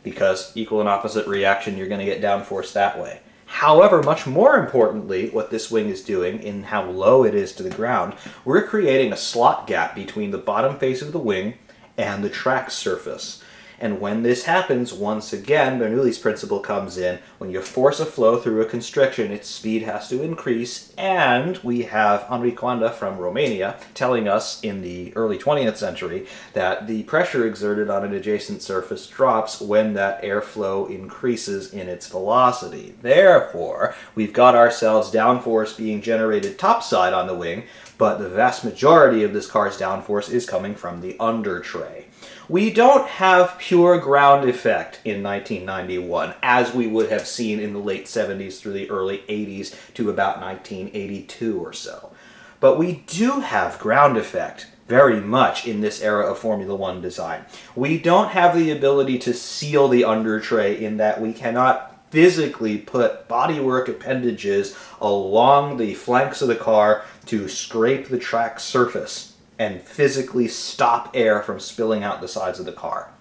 because equal and opposite reaction, you're going to get downforce that way. However, much more importantly, what this wing is doing in how low it is to the ground, we're creating a slot gap between the bottom face of the wing and the track surface. And when this happens, once again, Bernoulli's principle comes in. When you force a flow through a constriction, its speed has to increase, and we have Henri Coanda from Romania telling us in the early 20th century that the pressure exerted on an adjacent surface drops when that airflow increases in its velocity. Therefore, we've got ourselves downforce being generated topside on the wing, but the vast majority of this car's downforce is coming from the under tray. We don't have pure ground effect in 1991, as we would have seen in the late 70s through the early 80s to about 1982 or so. But we do have ground effect very much in this era of Formula One design. We don't have the ability to seal the under tray in that we cannot physically put bodywork appendages along the flanks of the car to scrape the track surface and physically stop air from spilling out the sides of the car.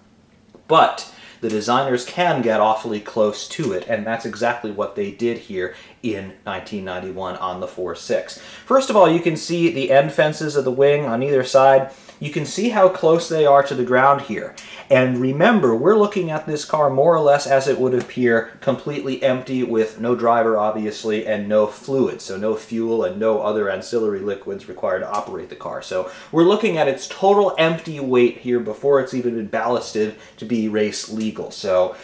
But the designers can get awfully close to it, and that's exactly what they did here in 1991 on the 4.6. First of all, you can see the end fences of the wing on either side. You can see how close they are to the ground here. And remember, we're looking at this car more or less as it would appear, completely empty with no driver, obviously, and no fluid, so no fuel and no other ancillary liquids required to operate the car. So we're looking at its total empty weight here before it's even been ballasted to be race legal. So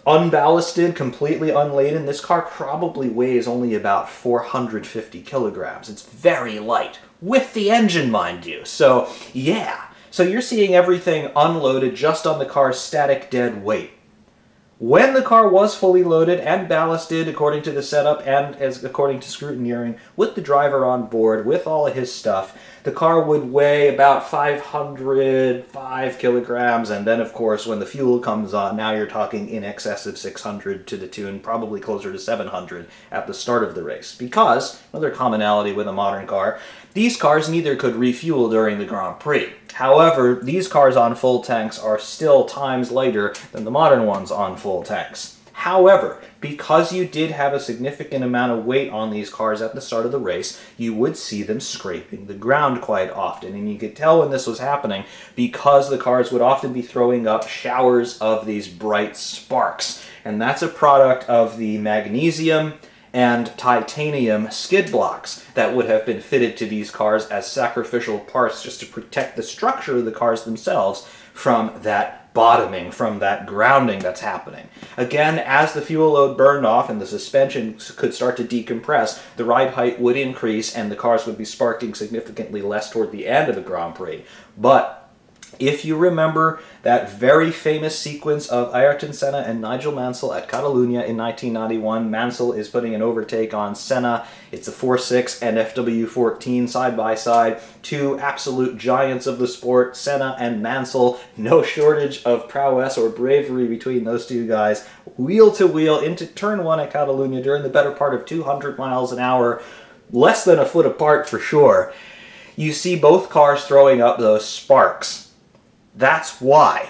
unballasted, completely unladen, this car probably weighs only about 450 kilograms. It's very light, with the engine, mind you. So, yeah. So you're seeing everything unloaded just on the car's static dead weight. When the car was fully loaded and ballasted according to the setup and as according to scrutineering, with the driver on board, with all of his stuff, the car would weigh about 505 kilograms, and then of course when the fuel comes on, now you're talking in excess of 600 to the tune, probably closer to 700 at the start of the race. Because, another commonality with a modern car, these cars neither could refuel during the Grand Prix. However, these cars on full tanks are still times lighter than the modern ones on full tanks. However, because you did have a significant amount of weight on these cars at the start of the race, you would see them scraping the ground quite often. And you could tell when this was happening because the cars would often be throwing up showers of these bright sparks. And that's a product of the magnesium and titanium skid blocks that would have been fitted to these cars as sacrificial parts just to protect the structure of the cars themselves from that bottoming, from that grounding that's happening. Again, as the fuel load burned off and the suspension could start to decompress, the ride height would increase and the cars would be sparking significantly less toward the end of the Grand Prix. But if you remember that very famous sequence of Ayrton Senna and Nigel Mansell at Catalunya in 1991, Mansell is putting an overtake on Senna. It's a 4.6 and FW14 side by side, two absolute giants of the sport, Senna and Mansell. No shortage of prowess or bravery between those two guys, wheel to wheel into turn one at Catalunya during the better part of 200 miles an hour, less than a foot apart for sure. You see both cars throwing up those sparks. That's why.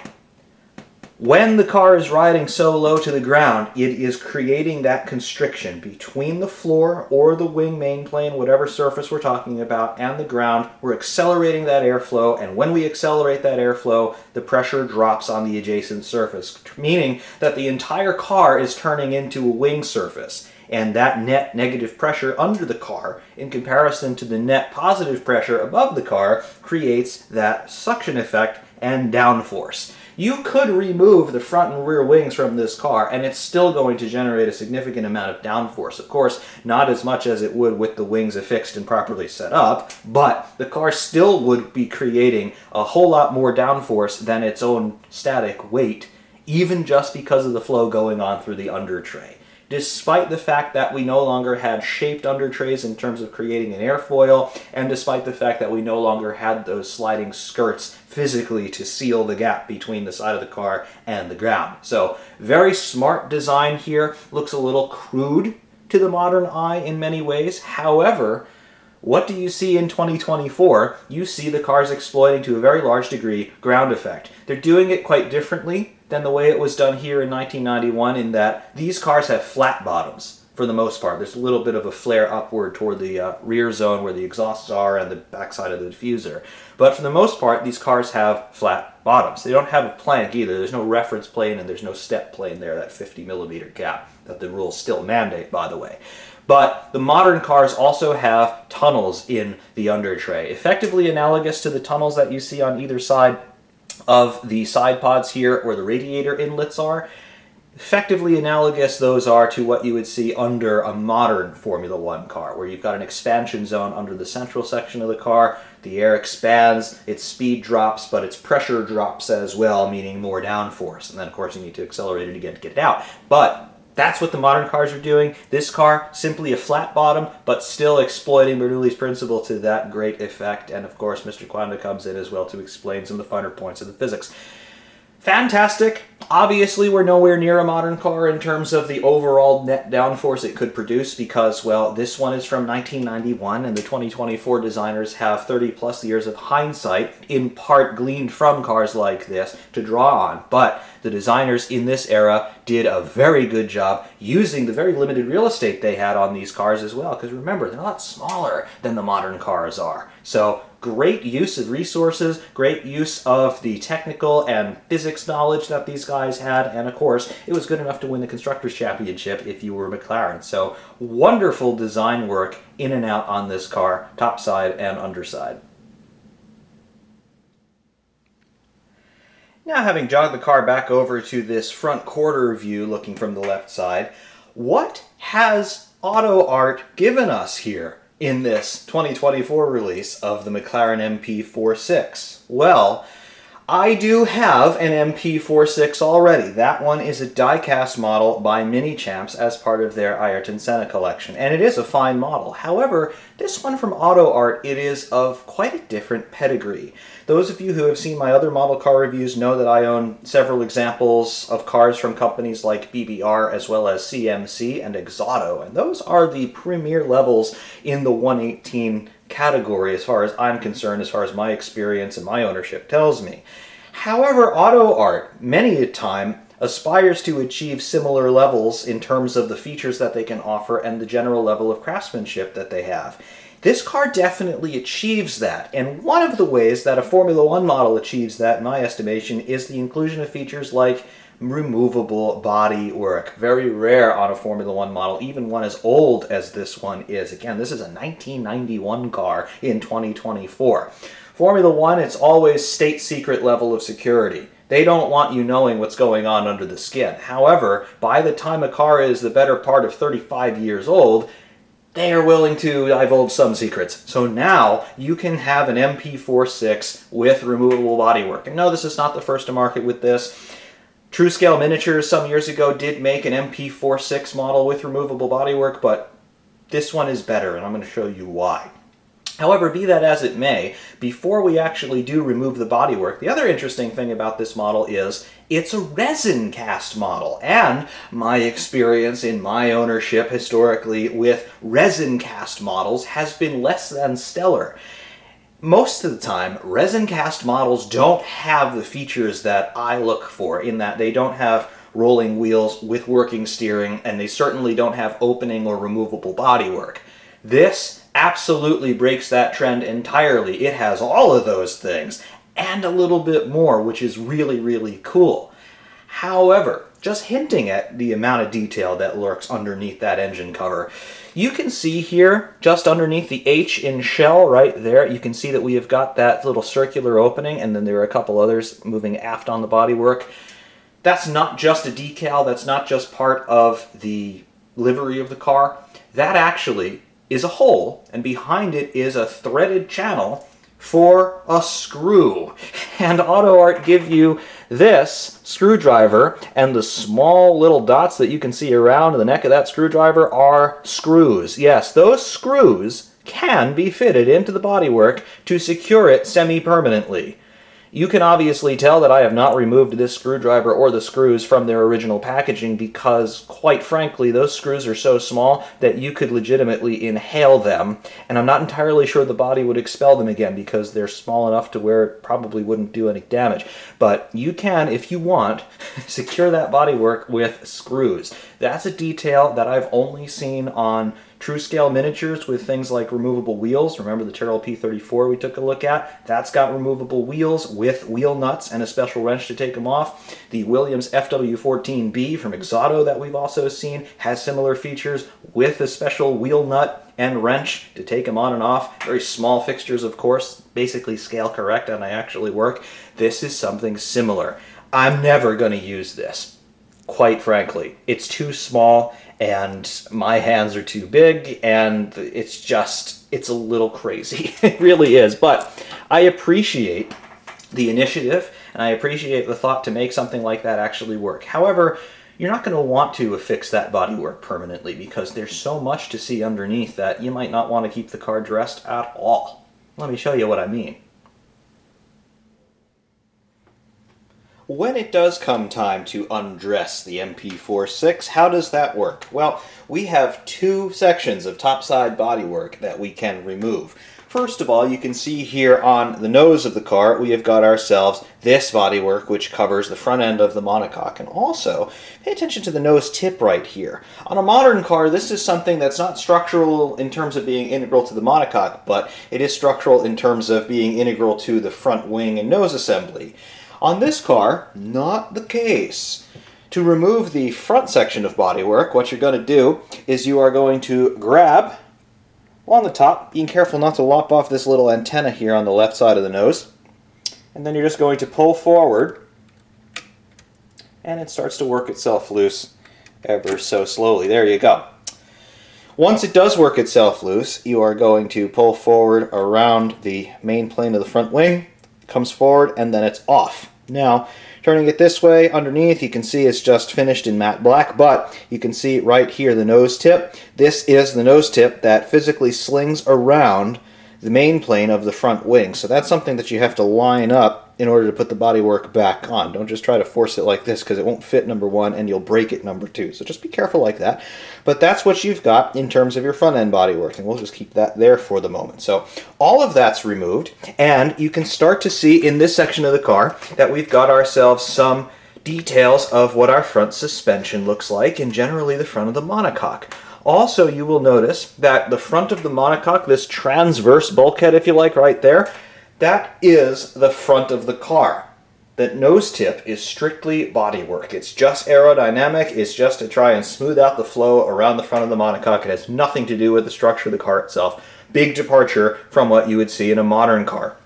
When the car is riding so low to the ground, it is creating that constriction between the floor or the wing main plane, whatever surface we're talking about, and the ground. We're accelerating that airflow, and when we accelerate that airflow, the pressure drops on the adjacent surface, meaning that the entire car is turning into a wing surface. And that net negative pressure under the car, in comparison to the net positive pressure above the car, creates that suction effect and downforce. You could remove the front and rear wings from this car and it's still going to generate a significant amount of downforce. Of course, not as much as it would with the wings affixed and properly set up, but the car still would be creating a whole lot more downforce than its own static weight, even just because of the flow going on through the under tray. despite the fact that we no longer had shaped under trays in terms of creating an airfoil, and despite the fact that we no longer had those sliding skirts physically to seal the gap between the side of the car and the ground. So very smart design here. Looks a little crude to the modern eye in many ways. However, what do you see in 2024? You see the cars exploiting to a very large degree ground effect. They're doing it quite differently than the way it was done here in 1991 in that these cars have flat bottoms for the most part. There's a little bit of a flare upward toward the rear zone where the exhausts are and the backside of the diffuser. But for the most part, these cars have flat bottoms. They don't have a plank either. There's no reference plane and there's no step plane there, that 50mm gap that the rules still mandate, by the way. But the modern cars also have tunnels in the under tray, effectively analogous to the tunnels that you see on either side of the side pods here where the radiator inlets are. Effectively analogous those are to what you would see under a modern Formula One car, where you've got an expansion zone under the central section of the car. The air expands, its speed drops, but its pressure drops as well, meaning more downforce. And then, of course, you need to accelerate it again to get it out. But that's what the modern cars are doing. This car, simply a flat bottom, but still exploiting Bernoulli's principle to that great effect. And of course, Mr. Quanda comes in as well to explain some of the finer points of the physics. Fantastic. Obviously, we're nowhere near a modern car in terms of the overall net downforce it could produce because, well, this one is from 1991 and the 2024 designers have 30 plus years of hindsight, in part gleaned from cars like this, to draw on. But the designers in this era did a very good job using the very limited real estate they had on these cars as well, because remember, they're a lot smaller than the modern cars are. So great use of resources, great use of the technical and physics knowledge that these guys had, and of course, it was good enough to win the Constructors' Championship if you were McLaren. So wonderful design work in and out on this car, top side and underside. Now, having jogged the car back over to this front quarter view looking from the left side, what has AutoArt given us here in this 2024 release of the McLaren MP4 Well, I do have an MP4 already. That one is a die-cast model by Minichamps as part of their Ayrton Senna collection, and it is a fine model. However, this one from AutoArt, it is of quite a different pedigree. Those of you who have seen my other model car reviews know that I own several examples of cars from companies like BBR as well as CMC and Exoto, and those are the premier levels in the 118 category as far as I'm concerned, as far as my experience and my ownership tells me. However, AutoArt, many a time, aspires to achieve similar levels in terms of the features that they can offer and the general level of craftsmanship that they have. This car definitely achieves that, and one of the ways that a Formula One model achieves that, in my estimation, is the inclusion of features like removable body work. Very rare on a Formula One model, even one as old as this one is. Again, this is a 1991 car in 2024. Formula One, it's always state secret level of security. They don't want you knowing what's going on under the skin. However, by the time a car is the better part of 35 years old, they are willing to divulge some secrets. So now you can have an MP4 with removable bodywork. And no, this is not the first to market with this. TrueScale Miniatures some years ago did make an MP4 model with removable bodywork, but this one is better, and I'm going to show you why. However, be that as it may, before we actually do remove the bodywork, the other interesting thing about this model is it's a resin cast model, and my experience in my ownership historically with resin cast models has been less than stellar. Most of the time, resin cast models don't have the features that I look for, in that they don't have rolling wheels with working steering, and they certainly don't have opening or removable bodywork. This absolutely breaks that trend entirely. It has all of those things, and a little bit more, which is really, really cool. However, just hinting at the amount of detail that lurks underneath that engine cover, you can see here, just underneath the H in shell right there, you can see that we have got that little circular opening, and then there are a couple others moving aft on the bodywork. That's not just a decal, that's not just part of the livery of the car. That actually is a hole, and behind it is a threaded channel for a screw. And AutoArt give you this screwdriver, and the small little dots that you can see around the neck of that screwdriver are screws. Yes, those screws can be fitted into the bodywork to secure it semi-permanently. You can obviously tell that I have not removed this screwdriver or the screws from their original packaging because, quite frankly, those screws are so small that you could legitimately inhale them, and I'm not entirely sure the body would expel them again because they're small enough to where it probably wouldn't do any damage. But you can, if you want, secure that bodywork with screws. That's a detail that I've only seen on true-scale miniatures with things like removable wheels. Remember the Tyrrell P34 we took a look at? That's got removable wheels with wheel nuts and a special wrench to take them off. The Williams FW14B from Exoto that we've also seen has similar features with a special wheel nut and wrench to take them on and off. Very small fixtures, of course, basically scale correct, and they actually work. This is something similar. I'm never going to use this, quite frankly. It's too small, and my hands are too big, and it's a little crazy. It really is. But I appreciate the initiative, and I appreciate the thought to make something like that actually work. However, you're not going to want to affix that bodywork permanently because there's so much to see underneath that you might not want to keep the car dressed at all. Let me show you what I mean. When it does come time to undress the MP4-6, how does that work? Well, we have two sections of topside bodywork that we can remove. First of all, you can see here on the nose of the car, we have got ourselves this bodywork, which covers the front end of the monocoque. And also, pay attention to the nose tip right here. On a modern car, this is something that's not structural in terms of being integral to the monocoque, but it is structural in terms of being integral to the front wing and nose assembly. On this car, not the case. To remove the front section of bodywork, what you're going to do is you are going to grab along the top, being careful not to lop off this little antenna here on the left side of the nose, and then you're just going to pull forward, and it starts to work itself loose ever so slowly. There you go. Once it does work itself loose, you are going to pull forward around the main plane of the front wing, comes forward, and then it's off. Now, turning it this way, underneath, you can see it's just finished in matte black, but you can see right here the nose tip. This is the nose tip that physically slings around the main plane of the front wing. So that's something that you have to line up in order to put the bodywork back on. Don't just try to force it like this because it won't fit, number one, and you'll break it, number two. So just be careful like that. But that's what you've got in terms of your front end bodywork, and we'll just keep that there for the moment. So all of that's removed, and you can start to see in this section of the car that we've got ourselves some details of what our front suspension looks like, and generally the front of the monocoque. Also, you will notice that the front of the monocoque, this transverse bulkhead, if you like, right there, that is the front of the car. That nose tip is strictly bodywork. It's just aerodynamic. It's just to try and smooth out the flow around the front of the monocoque. It has nothing to do with the structure of the car itself. Big departure from what you would see in a modern car.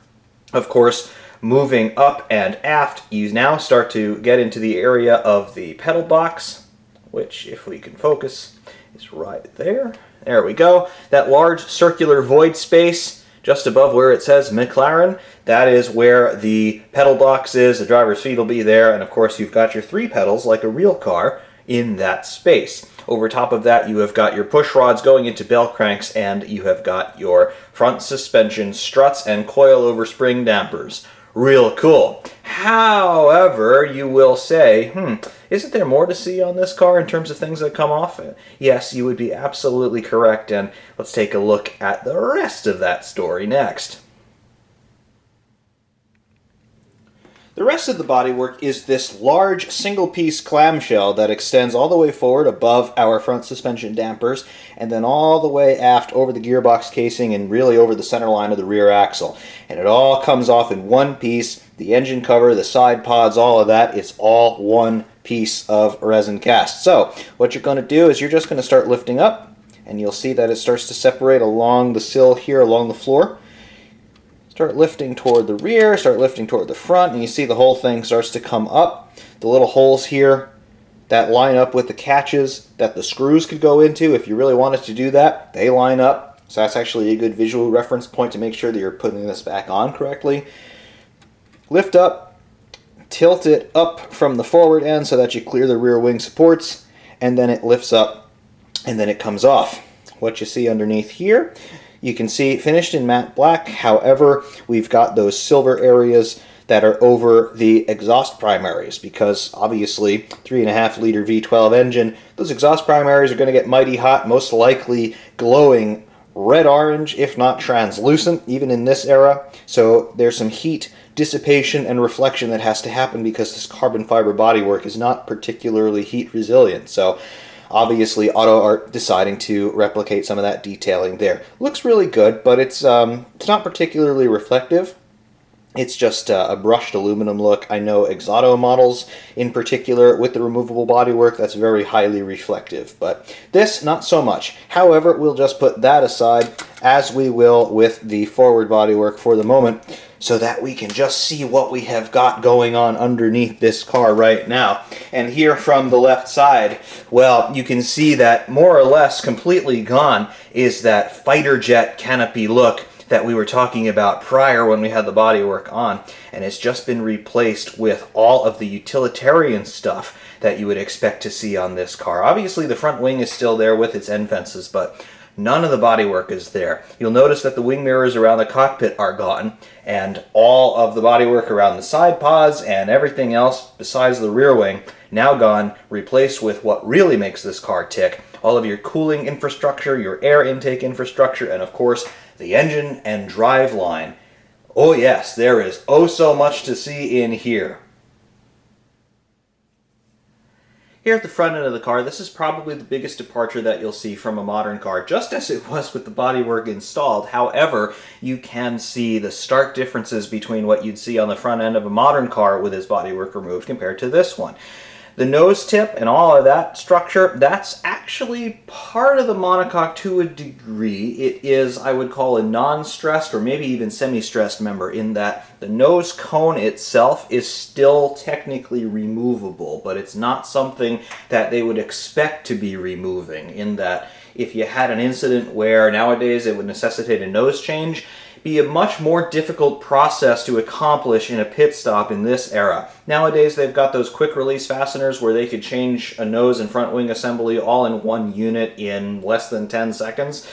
Of course, moving up and aft, you now start to get into the area of the pedal box, which, if we can focus, is right there. There we go. That large circular void space just above where it says McLaren, that is where the pedal box is. The driver's feet will be there, and of course you've got your three pedals like a real car in that space. Over top of that, you have got your push rods going into bell cranks, and you have got your front suspension struts and coil-over spring dampers. Real cool. However, you will say, isn't there more to see on this car in terms of things that come off? Yes, you would be absolutely correct, and let's take a look at the rest of that story next. The rest of the bodywork is this large single-piece clamshell that extends all the way forward above our front suspension dampers and then all the way aft over the gearbox casing and really over the center line of the rear axle. And it all comes off in one piece. The engine cover, the side pods, all of that, it's all one piece of resin cast. So what you're going to do is you're just going to start lifting up, and you'll see that it starts to separate along the sill here, along the floor. Start lifting toward the rear, start lifting toward the front, and you see the whole thing starts to come up. The little holes here that line up with the catches that the screws could go into if you really wanted to do that, they line up So that's actually a good visual reference point to make sure that you're putting this back on correctly. Lift up, tilt it up from the forward end so that you clear the rear wing supports, and then it lifts up and then it comes off. What you see underneath here, you can see finished in matte black. However, we've got those silver areas that are over the exhaust primaries, because obviously 3.5 liter V12 engine, those exhaust primaries are going to get mighty hot, most likely glowing red-orange, if not translucent, even in this era. So there's some heat dissipation and reflection that has to happen because this carbon fiber bodywork is not particularly heat resilient. So obviously AutoArt deciding to replicate some of that detailing there. Looks really good, but it's not particularly reflective. It's just a brushed aluminum look. I know Exoto models in particular with the removable bodywork, that's very highly reflective, but this not so much. However, we'll just put that aside, as we will with the forward bodywork for the moment, so that we can just see what we have got going on underneath this car right now. And here from the left side, well, you can see that more or less completely gone is that fighter jet canopy look that we were talking about prior when we had the bodywork on, and it's just been replaced with all of the utilitarian stuff that you would expect to see on this car. Obviously the front wing is still there with its end fences, but none of the bodywork is there. You'll notice that the wing mirrors around the cockpit are gone, and all of the bodywork around the side pods and everything else besides the rear wing now gone, replaced with what really makes this car tick. All of your cooling infrastructure, your air intake infrastructure, and of course the engine and drive line. Oh yes, there is oh so much to see in here. Here at the front end of the car, this is probably the biggest departure that you'll see from a modern car, just as it was with the bodywork installed. However, you can see the stark differences between what you'd see on the front end of a modern car with its bodywork removed compared to this one. The nose tip and all of that structure, that's actually part of the monocoque to a degree. It is, I would call, a non-stressed or maybe even semi-stressed member, in that the nose cone itself is still technically removable, but it's not something that they would expect to be removing, in that if you had an incident where nowadays it would necessitate a nose change, be a much more difficult process to accomplish in a pit stop in this era. Nowadays they've got those quick release fasteners where they could change a nose and front wing assembly all in one unit in less than 10 seconds.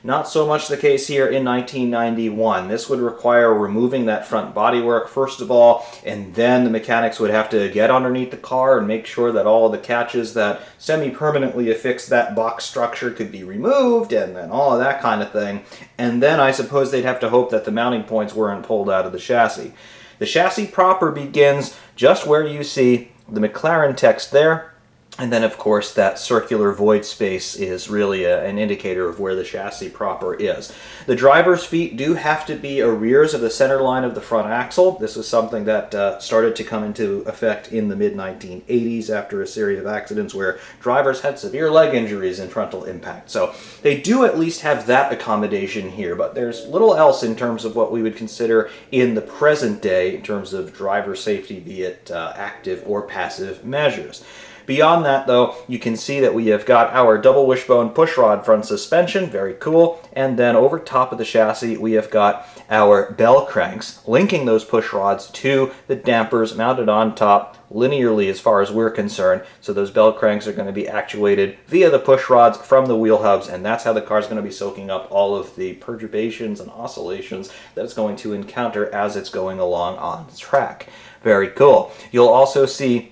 Not so much the case here in 1991. This would require removing that front bodywork first of all, and then the mechanics would have to get underneath the car and make sure that all of the catches that semi-permanently affix that box structure could be removed, and then all of that kind of thing. And then I suppose they'd have to hope that the mounting points weren't pulled out of the chassis. The chassis proper begins just where you see the McLaren text there. And then, of course, that circular void space is really an indicator of where the chassis proper is. The driver's feet do have to be arrears of the center line of the front axle. This is something that started to come into effect in the mid-1980s after a series of accidents where drivers had severe leg injuries in frontal impact. So they do at least have that accommodation here, but there's little else in terms of what we would consider in the present day in terms of driver safety, be it active or passive measures. Beyond that, though, you can see that we have got our double wishbone pushrod front suspension, very cool, and then over top of the chassis we have got our bell cranks linking those pushrods to the dampers mounted on top linearly as far as we're concerned. So those bell cranks are going to be actuated via the pushrods from the wheel hubs, and that's how the car's going to be soaking up all of the perturbations and oscillations that it's going to encounter as it's going along on the track. Very cool. You'll also see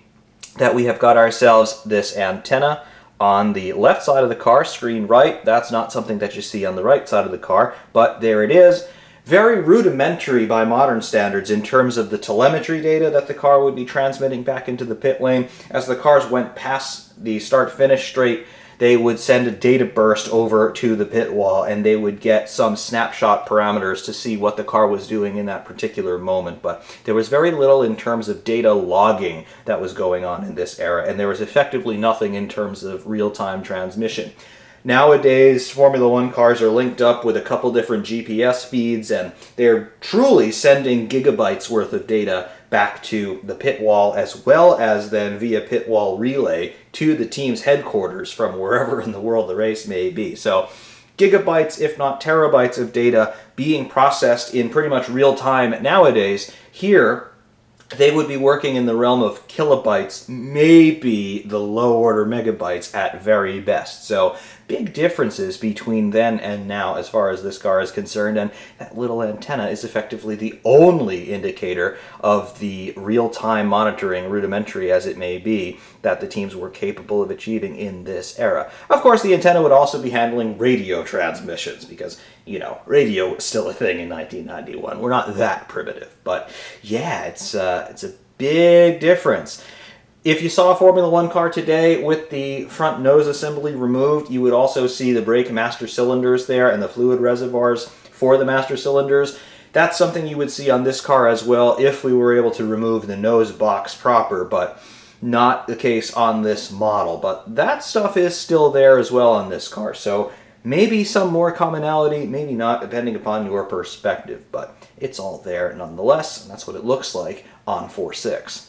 that we have got ourselves this antenna on the left side of the car, screen right. That's not something that you see on the right side of the car, but there it is. Very rudimentary by modern standards in terms of the telemetry data that the car would be transmitting back into the pit lane. As the cars went past the start-finish straight, they would send a data burst over to the pit wall, and they would get some snapshot parameters to see what the car was doing in that particular moment. But there was very little in terms of data logging that was going on in this era, and there was effectively nothing in terms of real-time transmission. Nowadays, Formula One cars are linked up with a couple different GPS feeds, and they're truly sending gigabytes worth of data back to the pit wall, as well as then via pit wall relay to the team's headquarters from wherever in the world the race may be. So gigabytes, if not terabytes of data being processed in pretty much real time nowadays. Here, they would be working in the realm of kilobytes, maybe the low order megabytes at very best. So big differences between then and now as far as this car is concerned, and that little antenna is effectively the only indicator of the real-time monitoring, rudimentary as it may be, that the teams were capable of achieving in this era. Of course, the antenna would also be handling radio transmissions because, you know, radio was still a thing in 1991. We're not that primitive, but yeah, it's a big difference. If you saw a Formula One car today with the front nose assembly removed, you would also see the brake master cylinders there and the fluid reservoirs for the master cylinders. That's something you would see on this car as well if we were able to remove the nose box proper, but not the case on this model. But that stuff is still there as well on this car, so maybe some more commonality, maybe not, depending upon your perspective, but it's all there nonetheless, and that's what it looks like on 4.6.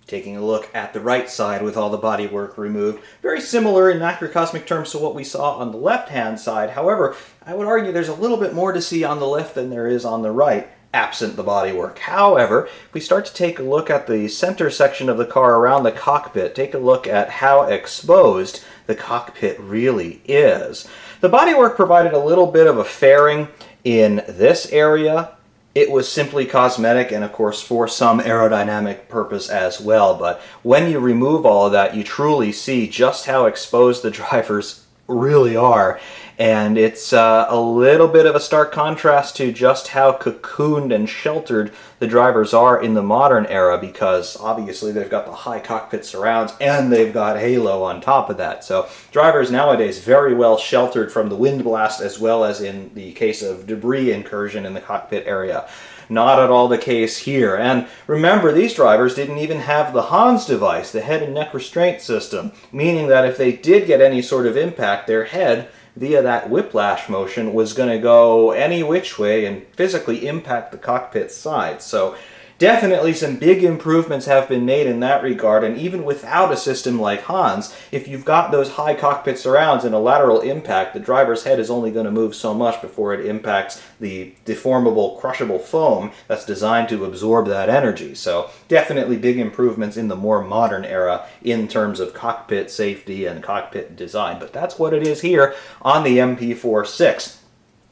Taking a look at the right side with all the bodywork removed, very similar in macrocosmic terms to what we saw on the left-hand side. However, I would argue there's a little bit more to see on the left than there is on the right, absent the bodywork. However, if we start to take a look at the center section of the car around the cockpit, take a look at how exposed the cockpit really is. The bodywork provided a little bit of a fairing in this area. It was simply cosmetic and, of course, for some aerodynamic purpose as well. But when you remove all of that, you truly see just how exposed the drivers really are. And it's a little bit of a stark contrast to just how cocooned and sheltered the drivers are in the modern era, because obviously they've got the high cockpit surrounds and they've got halo on top of that. So drivers nowadays very well sheltered from the wind blast, as well as in the case of debris incursion in the cockpit area. Not at all the case here. And remember, these drivers didn't even have the Hans device, the head and neck restraint system, meaning that if they did get any sort of impact, their head via that whiplash motion was going to go any which way and physically impact the cockpit side. So definitely some big improvements have been made in that regard, and even without a system like Hans, if you've got those high cockpit surrounds and a lateral impact, the driver's head is only going to move so much before it impacts the deformable, crushable foam that's designed to absorb that energy. So definitely big improvements in the more modern era in terms of cockpit safety and cockpit design. But that's what it is here on the MP4-6.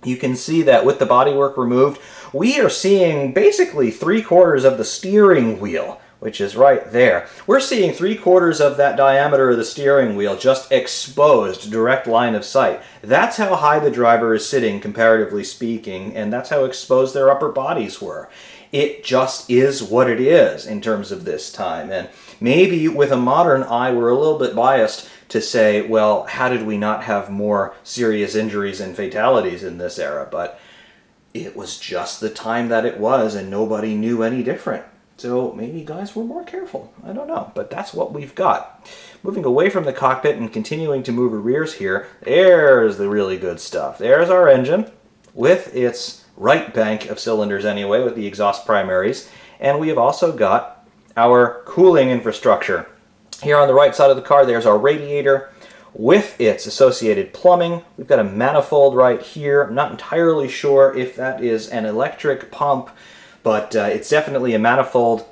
You can see that with the bodywork removed, we are seeing basically 3/4 of the steering wheel, which is right there. We're seeing 3/4 of that diameter of the steering wheel just exposed, direct line of sight. That's how high the driver is sitting, comparatively speaking, and that's how exposed their upper bodies were. It just is what it is in terms of this time. And maybe with a modern eye, we're a little bit biased to say, well, how did we not have more serious injuries and fatalities in this era? But it was just the time that it was, and nobody knew any different. So maybe guys were more careful. I don't know, but that's what we've got. Moving away from the cockpit and continuing to move rears here, there's the really good stuff. There's our engine with its right bank of cylinders anyway, with the exhaust primaries. And we have also got our cooling infrastructure. Here on the right side of the car, there's our radiator with its associated plumbing. We've got a manifold right here. I'm not entirely sure if that is an electric pump, but it's definitely a manifold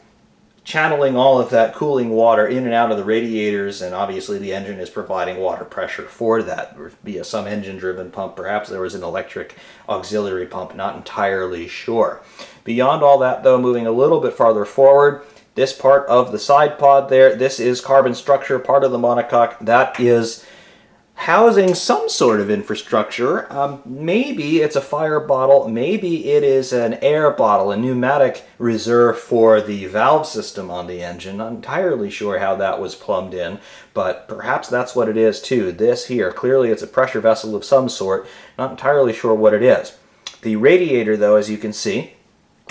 channeling all of that cooling water in and out of the radiators, and obviously the engine is providing water pressure for that via some engine-driven pump. Perhaps there was an electric auxiliary pump, not entirely sure. Beyond all that, though, moving a little bit farther forward, this part of the side pod there, this is carbon structure, part of the monocoque. That is housing some sort of infrastructure. Maybe it's a fire bottle, maybe it is an air bottle, a pneumatic reserve for the valve system on the engine. Not entirely sure how that was plumbed in, but perhaps that's what it is too. This here, clearly it's a pressure vessel of some sort. Not entirely sure what it is. The radiator, though, as you can see,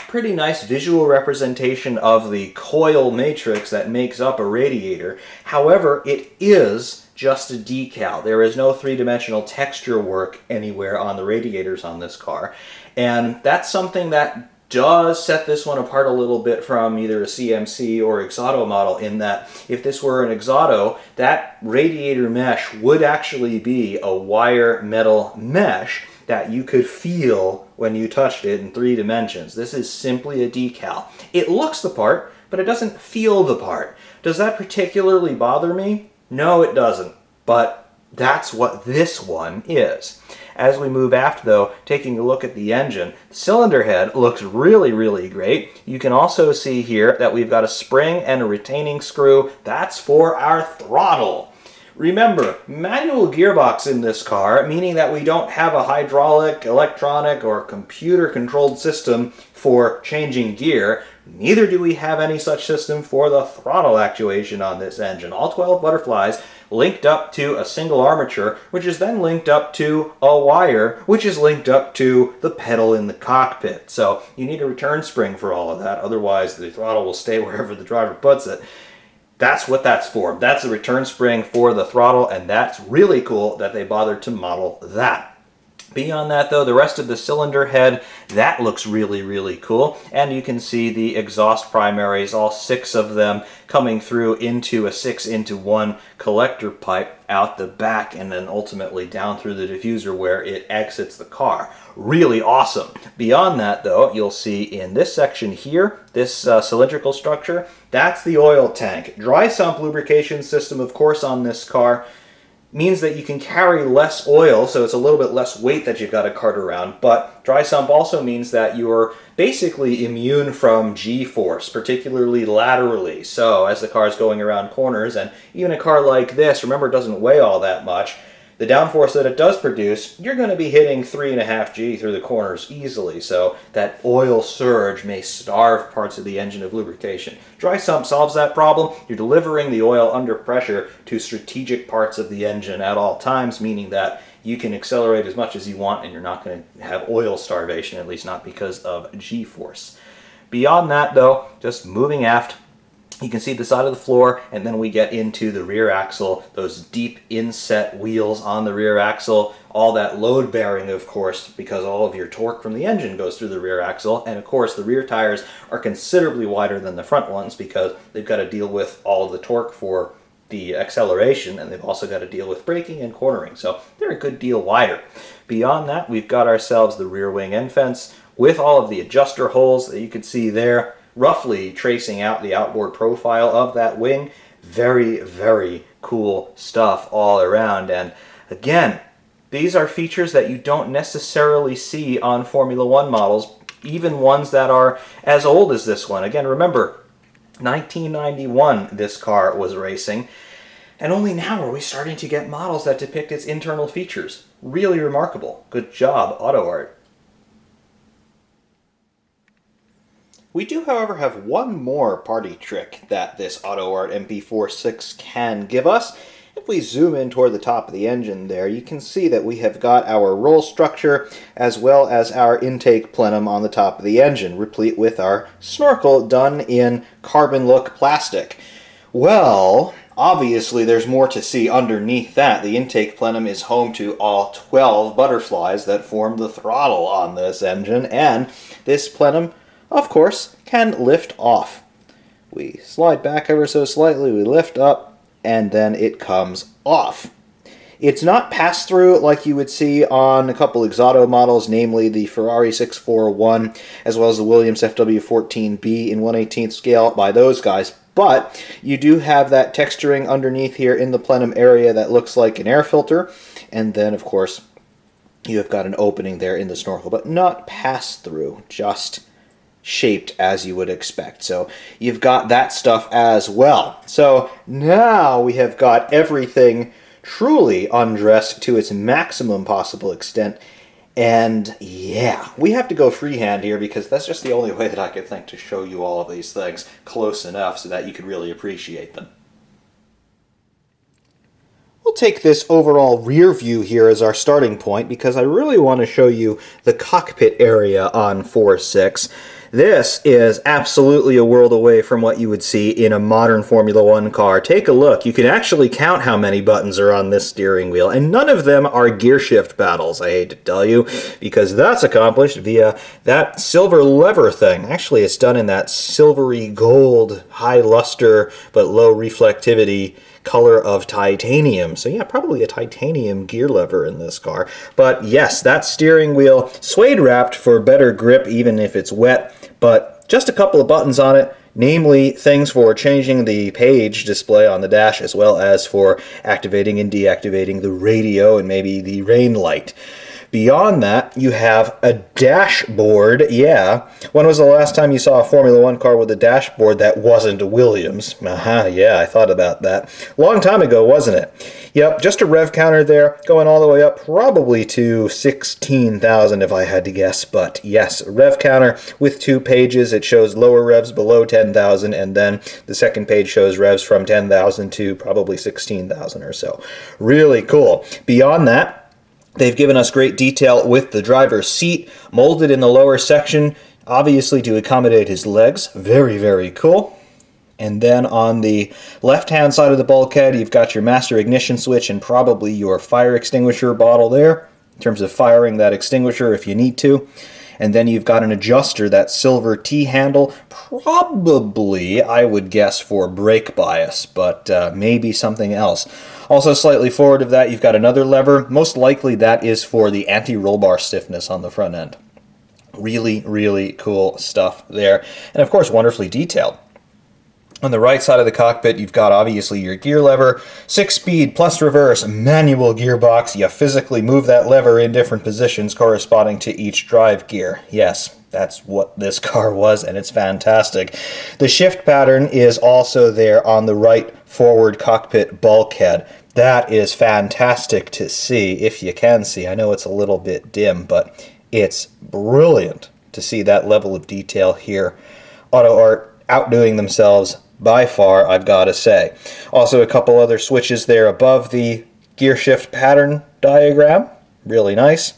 pretty nice visual representation of the coil matrix that makes up a radiator. However, it is just a decal. There is no three-dimensional texture work anywhere on the radiators on this car. And that's something that does set this one apart a little bit from either a CMC or Exauto model, in that if this were an Exauto, that radiator mesh would actually be a wire metal mesh that you could feel when you touched it in 3 dimensions. This is simply a decal. It looks the part, but it doesn't feel the part. Does that particularly bother me? No, it doesn't. But that's what this one is. As we move aft, though, taking a look at the engine, the cylinder head looks really, really great. You can also see here that we've got a spring and a retaining screw. That's for our throttle. Remember, manual gearbox in this car, meaning that we don't have a hydraulic, electronic, or computer-controlled system for changing gear. Neither do we have any such system for the throttle actuation on this engine. All 12 butterflies linked up to a single armature, which is then linked up to a wire, which is linked up to the pedal in the cockpit. So you need a return spring for all of that, otherwise the throttle will stay wherever the driver puts it. That's what that's for. That's the return spring for the throttle, and that's really cool that they bothered to model that. Beyond that, though, the rest of the cylinder head, that looks really, really cool. And you can see the exhaust primaries, all 6 of them, coming through into a 6-into-1 collector pipe out the back, and then ultimately down through the diffuser where it exits the car. Really awesome. Beyond that, though, you'll see in this section here, this cylindrical structure, that's the oil tank. Dry sump lubrication system, of course, on this car means that you can carry less oil, so it's a little bit less weight that you've got to cart around, but dry sump also means that you're basically immune from G-force, particularly laterally. So as the car is going around corners, and even a car like this, remember, it doesn't weigh all that much, the downforce that it does produce, you're going to be hitting 3.5 G through the corners easily, so that oil surge may starve parts of the engine of lubrication. Dry sump solves that problem. You're delivering the oil under pressure to strategic parts of the engine at all times, meaning that you can accelerate as much as you want and you're not going to have oil starvation, at least not because of G-force. Beyond that, though, just moving aft, you can see the side of the floor, and then we get into the rear axle, those deep inset wheels on the rear axle, all that load bearing, of course, because all of your torque from the engine goes through the rear axle, and of course the rear tires are considerably wider than the front ones because they've got to deal with all of the torque for the acceleration, and they've also got to deal with braking and cornering, so they're a good deal wider. Beyond that, we've got ourselves the rear wing end fence with all of the adjuster holes that you can see there, roughly tracing out the outboard profile of that wing. Very, very cool stuff all around. And again, these are features that you don't necessarily see on Formula One models, even ones that are as old as this one. Again, remember, 1991 this car was racing, and only now are we starting to get models that depict its internal features. Really remarkable. Good job, AutoArt. We do, however, have one more party trick that this AutoArt MP4 can give us. If we zoom in toward the top of the engine there, you can see that we have got our roll structure as well as our intake plenum on the top of the engine, replete with our snorkel done in carbon look plastic. Well, obviously there's more to see underneath that. The intake plenum is home to all 12 butterflies that form the throttle on this engine, and this plenum, of course, can lift off. We slide back ever so slightly, we lift up, and then it comes off. It's not pass-through like you would see on a couple Exauto models, namely the Ferrari 641 as well as the Williams FW14B in 1/18 scale by those guys, but you do have that texturing underneath here in the plenum area that looks like an air filter, and then, of course, you have got an opening there in the snorkel, but not pass-through, just shaped as you would expect. So you've got that stuff as well. So now we have got everything truly undressed to its maximum possible extent. And yeah, we have to go freehand here because that's just the only way that I could think to show you all of these things close enough so that you could really appreciate them. We'll take this overall rear view here as our starting point because I really want to show you the cockpit area on 4.6. This is absolutely a world away from what you would see in a modern Formula One car. Take a look. You can actually count how many buttons are on this steering wheel, and none of them are gear shift paddles, I hate to tell you, because that's accomplished via that silver lever thing. Actually, it's done in that silvery gold, high luster, but low reflectivity color of titanium. So yeah, probably a titanium gear lever in this car. But yes, that steering wheel, suede wrapped for better grip even if it's wet, but just a couple of buttons on it, namely things for changing the page display on the dash as well as for activating and deactivating the radio and maybe the rain light. Beyond that, you have a dashboard. Yeah. When was the last time you saw a Formula One car with a dashboard that wasn't a Williams? Yeah, I thought about that. Long time ago, wasn't it? Yep, just a rev counter there, going all the way up probably to 16,000 if I had to guess. But yes, a rev counter with 2 pages. It shows lower revs below 10,000, and then the second page shows revs from 10,000 to probably 16,000 or so. Really cool. Beyond that, they've given us great detail with the driver's seat, molded in the lower section, obviously to accommodate his legs. Very, very cool. And then on the left-hand side of the bulkhead, you've got your master ignition switch and probably your fire extinguisher bottle there, in terms of firing that extinguisher if you need to. And then you've got an adjuster, that silver T-handle, probably, I would guess, for brake bias, but maybe something else. Also slightly forward of that, you've got another lever. Most likely that is for the anti-roll bar stiffness on the front end. Really, really cool stuff there. And of course, wonderfully detailed. On the right side of the cockpit, you've got obviously your gear lever, 6-speed plus reverse manual gearbox. You physically move that lever in different positions corresponding to each drive gear. Yes, that's what this car was, and it's fantastic. The shift pattern is also there on the right forward cockpit bulkhead. That is fantastic to see, if you can see. I know it's a little bit dim, but it's brilliant to see that level of detail here. AutoArt outdoing themselves by far, I've got to say. Also a couple other switches there above the gear shift pattern diagram. Really nice.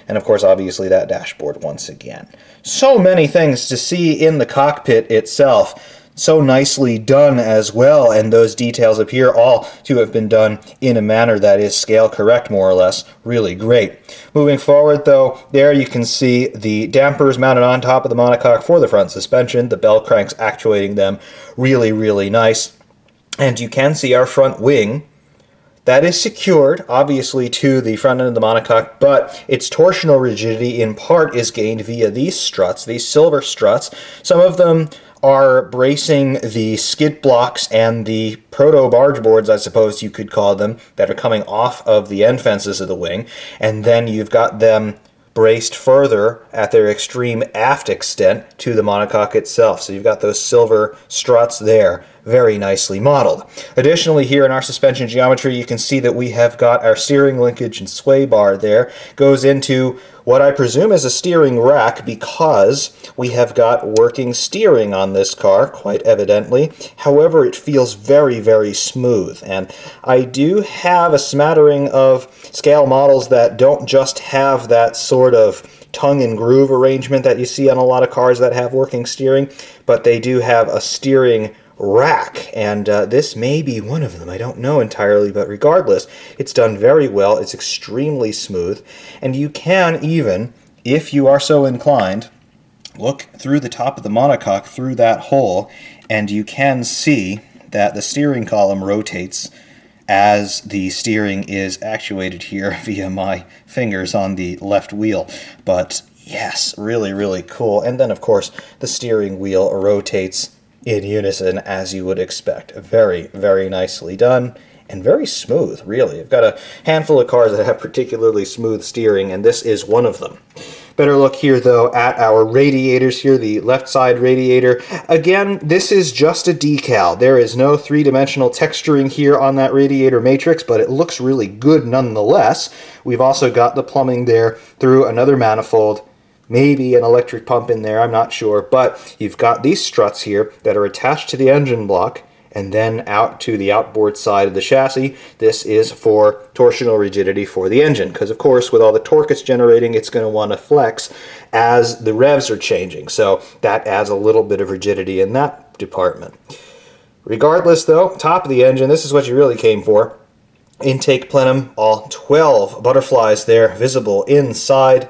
And of course, obviously that dashboard once again. So many things to see in the cockpit itself. So nicely done as well, and those details appear all to have been done in a manner that is scale correct, more or less. Really great. Moving forward, though, there you can see the dampers mounted on top of the monocoque for the front suspension, the bell cranks actuating them. Really, really nice. And you can see our front wing. That is secured, obviously, to the front end of the monocoque, but its torsional rigidity in part is gained via these struts, these silver struts. Some of them are bracing the skid blocks and the proto-barge boards, I suppose you could call them, that are coming off of the end fences of the wing, and then you've got them braced further at their extreme aft extent to the monocoque itself. So you've got those silver struts there, very nicely modeled. Additionally, here in our suspension geometry, you can see that we have got our steering linkage and sway bar there. Goes into what I presume is a steering rack because we have got working steering on this car, quite evidently. However, it feels very, very smooth. And I do have a smattering of scale models that don't just have that sort of tongue and groove arrangement that you see on a lot of cars that have working steering, but they do have a steering rack, and this may be one of them. I don't know entirely, but regardless, it's done very well. It's extremely smooth, and you can even, if you are so inclined, look through the top of the monocoque through that hole, and you can see that the steering column rotates as the steering is actuated here via my fingers on the left wheel. But yes, really, really cool. And then, of course, the steering wheel rotates in unison, as you would expect. Very, very nicely done, and very smooth, really. I've got a handful of cars that have particularly smooth steering, and this is one of them. Better look here, though, at our radiators here, the left side radiator. Again, this is just a decal. There is no three-dimensional texturing here on that radiator matrix, but it looks really good nonetheless. We've also got the plumbing there through another manifold, maybe an electric pump in there, I'm not sure, but you've got these struts here that are attached to the engine block, and then out to the outboard side of the chassis. This is for torsional rigidity for the engine, because of course with all the torque it's generating, it's going to want to flex as the revs are changing, so that adds a little bit of rigidity in that department. Regardless though, top of the engine, this is what you really came for. Intake plenum, all 12 butterflies there visible inside.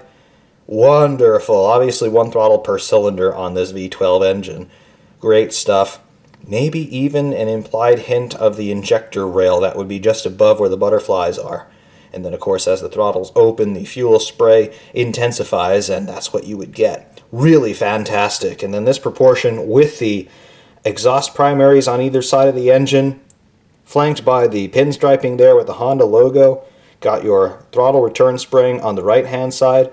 Wonderful. Obviously one throttle per cylinder on this V12 engine. Great stuff. Maybe even an implied hint of the injector rail that would be just above where the butterflies are. And then of course as the throttle's open, the fuel spray intensifies, and that's what you would get. Really fantastic. And then this proportion with the exhaust primaries on either side of the engine, flanked by the pinstriping there with the Honda logo. Got your throttle return spring on the right hand side.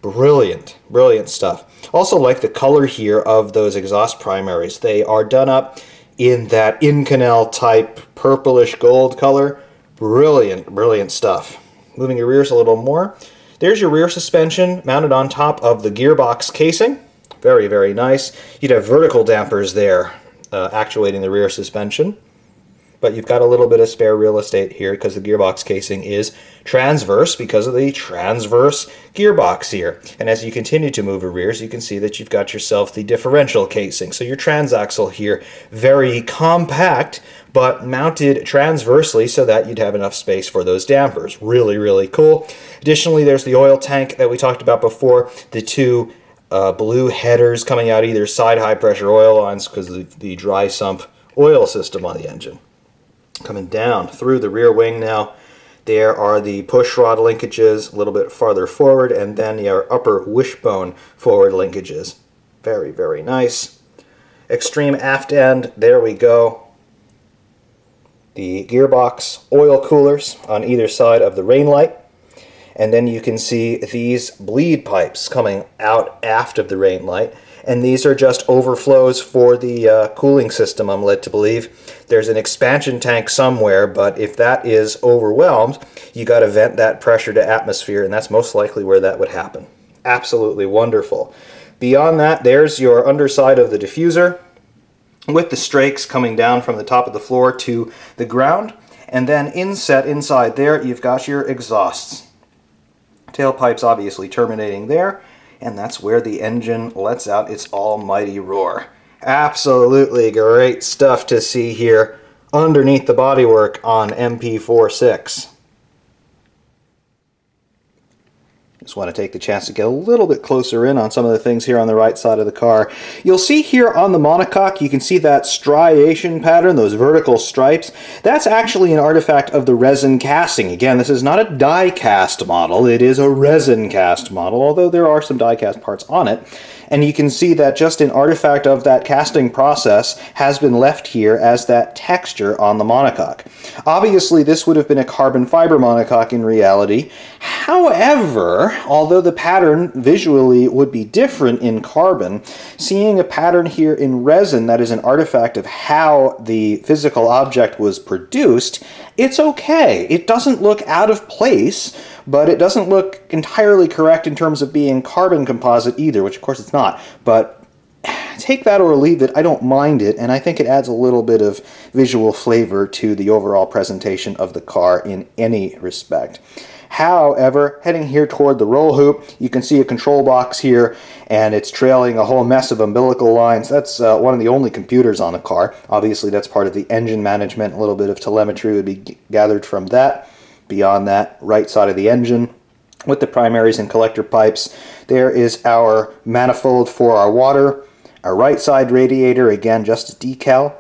Brilliant, brilliant stuff. Also like the color here of those exhaust primaries. They are done up in that Inconel type purplish gold color. Brilliant, brilliant stuff. Moving your rears a little more. There's your rear suspension mounted on top of the gearbox casing. Very, very nice. You'd have vertical dampers there actuating the rear suspension. But you've got a little bit of spare real estate here because the gearbox casing is transverse because of the transverse gearbox here. And as you continue to move your rears, you can see that you've got yourself the differential casing. So your transaxle here, very compact, but mounted transversely so that you'd have enough space for those dampers. Really, really cool. Additionally, there's the oil tank that we talked about before, the two blue headers coming out either side, high pressure oil lines because of the dry sump oil system on the engine. Coming down through the rear wing now, there are the push rod linkages a little bit farther forward, and then your upper wishbone forward linkages. Very, very nice. Extreme aft end, there we go. The gearbox oil coolers on either side of the rain light. And then you can see these bleed pipes coming out aft of the rain light. And these are just overflows for the cooling system, I'm led to believe. There's an expansion tank somewhere, but if that is overwhelmed, you got to vent that pressure to atmosphere, and that's most likely where that would happen. Absolutely wonderful. Beyond that, there's your underside of the diffuser, with the strakes coming down from the top of the floor to the ground. And then inset inside there, you've got your exhausts. Tailpipes obviously terminating there. And that's where the engine lets out its almighty roar. Absolutely great stuff to see here underneath the bodywork on MP4.6. Just want to take the chance to get a little bit closer in on some of the things here on the right side of the car. You'll see here on the monocoque, you can see that striation pattern, those vertical stripes. That's actually an artifact of the resin casting. Again, this is not a die-cast model, it is a resin cast model, although there are some die-cast parts on it. And you can see that just an artifact of that casting process has been left here as that texture on the monocoque. Obviously, this would have been a carbon fiber monocoque in reality. However, although the pattern visually would be different in carbon, seeing a pattern here in resin that is an artifact of how the physical object was produced, it's okay. It doesn't look out of place, but it doesn't look entirely correct in terms of being carbon composite either, which of course it's not. But take that or leave it, I don't mind it, and I think it adds a little bit of visual flavor to the overall presentation of the car in any respect. However, heading here toward the roll hoop, you can see a control box here, and it's trailing a whole mess of umbilical lines. That's one of the only computers on the car. Obviously, that's part of the engine management. A little bit of telemetry would be gathered from that. Beyond that, right side of the engine, with the primaries and collector pipes, there is our manifold for our water, our right side radiator, again, just a decal,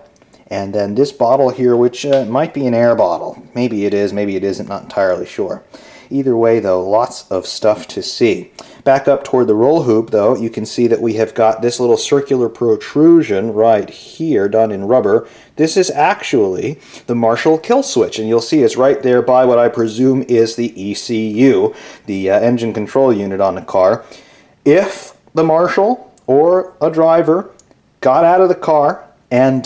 and then this bottle here, which might be an air bottle. Maybe it is, maybe it isn't, not entirely sure. Either way, though, lots of stuff to see. Back up toward the roll hoop, though, you can see that we have got this little circular protrusion right here, done in rubber. This is actually the Marshall kill switch, and you'll see it's right there by what I presume is the ECU, the engine control unit on the car. If the marshal or a driver got out of the car and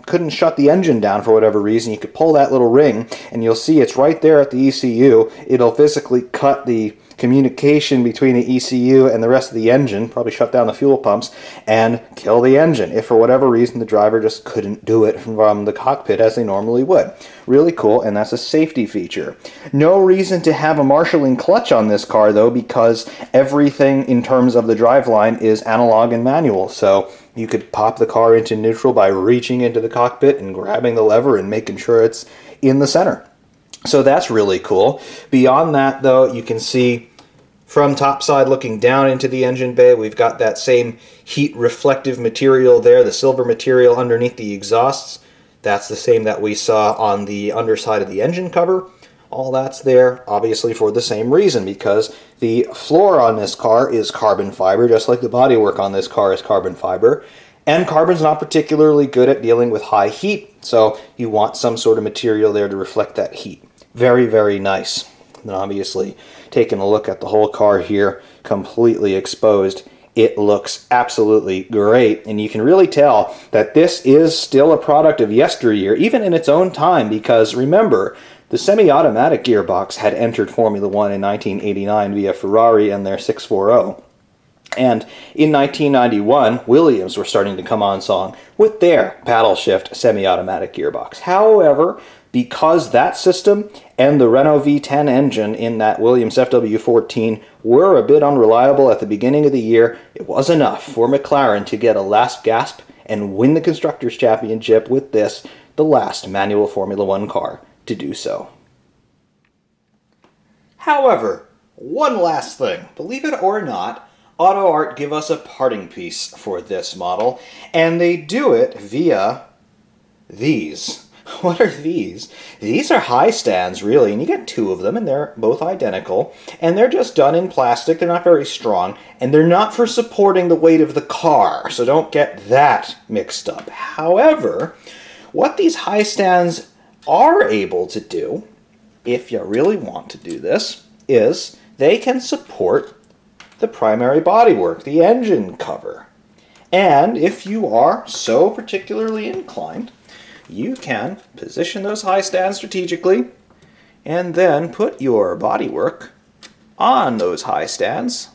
couldn't shut the engine down for whatever reason. You could pull that little ring, and you'll see it's right there at the ECU. It'll physically cut the communication between the ECU and the rest of the engine, probably shut down the fuel pumps, and kill the engine if for whatever reason the driver just couldn't do it from the cockpit as they normally would. Really cool, and that's a safety feature. No reason to have a marshalling clutch on this car though, because everything in terms of the driveline is analog and manual, so you could pop the car into neutral by reaching into the cockpit and grabbing the lever and making sure it's in the center. So that's really cool. Beyond that, though, you can see from topside looking down into the engine bay, we've got that same heat reflective material there, the silver material underneath the exhausts. That's the same that we saw on the underside of the engine cover. All that's there, obviously, for the same reason, because the floor on this car is carbon fiber, just like the bodywork on this car is carbon fiber. And carbon's not particularly good at dealing with high heat, so you want some sort of material there to reflect that heat. Very, very nice. And obviously, taking a look at the whole car here, completely exposed, it looks absolutely great. And you can really tell that this is still a product of yesteryear, even in its own time, because remember, the semi-automatic gearbox had entered Formula One in 1989 via Ferrari and their 640. And in 1991, Williams were starting to come on song with their paddle shift semi-automatic gearbox. However, because that system and the Renault V10 engine in that Williams FW14 were a bit unreliable at the beginning of the year, it was enough for McLaren to get a last gasp and win the Constructors' Championship with this, the last manual Formula One car to do so. However, one last thing. Believe it or not, AutoArt give us a parting piece for this model, and they do it via these. What are these? These are high stands, really, and you get two of them, and they're both identical, and they're just done in plastic. They're not very strong, and they're not for supporting the weight of the car, so don't get that mixed up. However, what these high stands are able to do, if you really want to do this, is they can support the primary bodywork, the engine cover. And if you are so particularly inclined, you can position those high stands strategically and then put your bodywork on those high stands,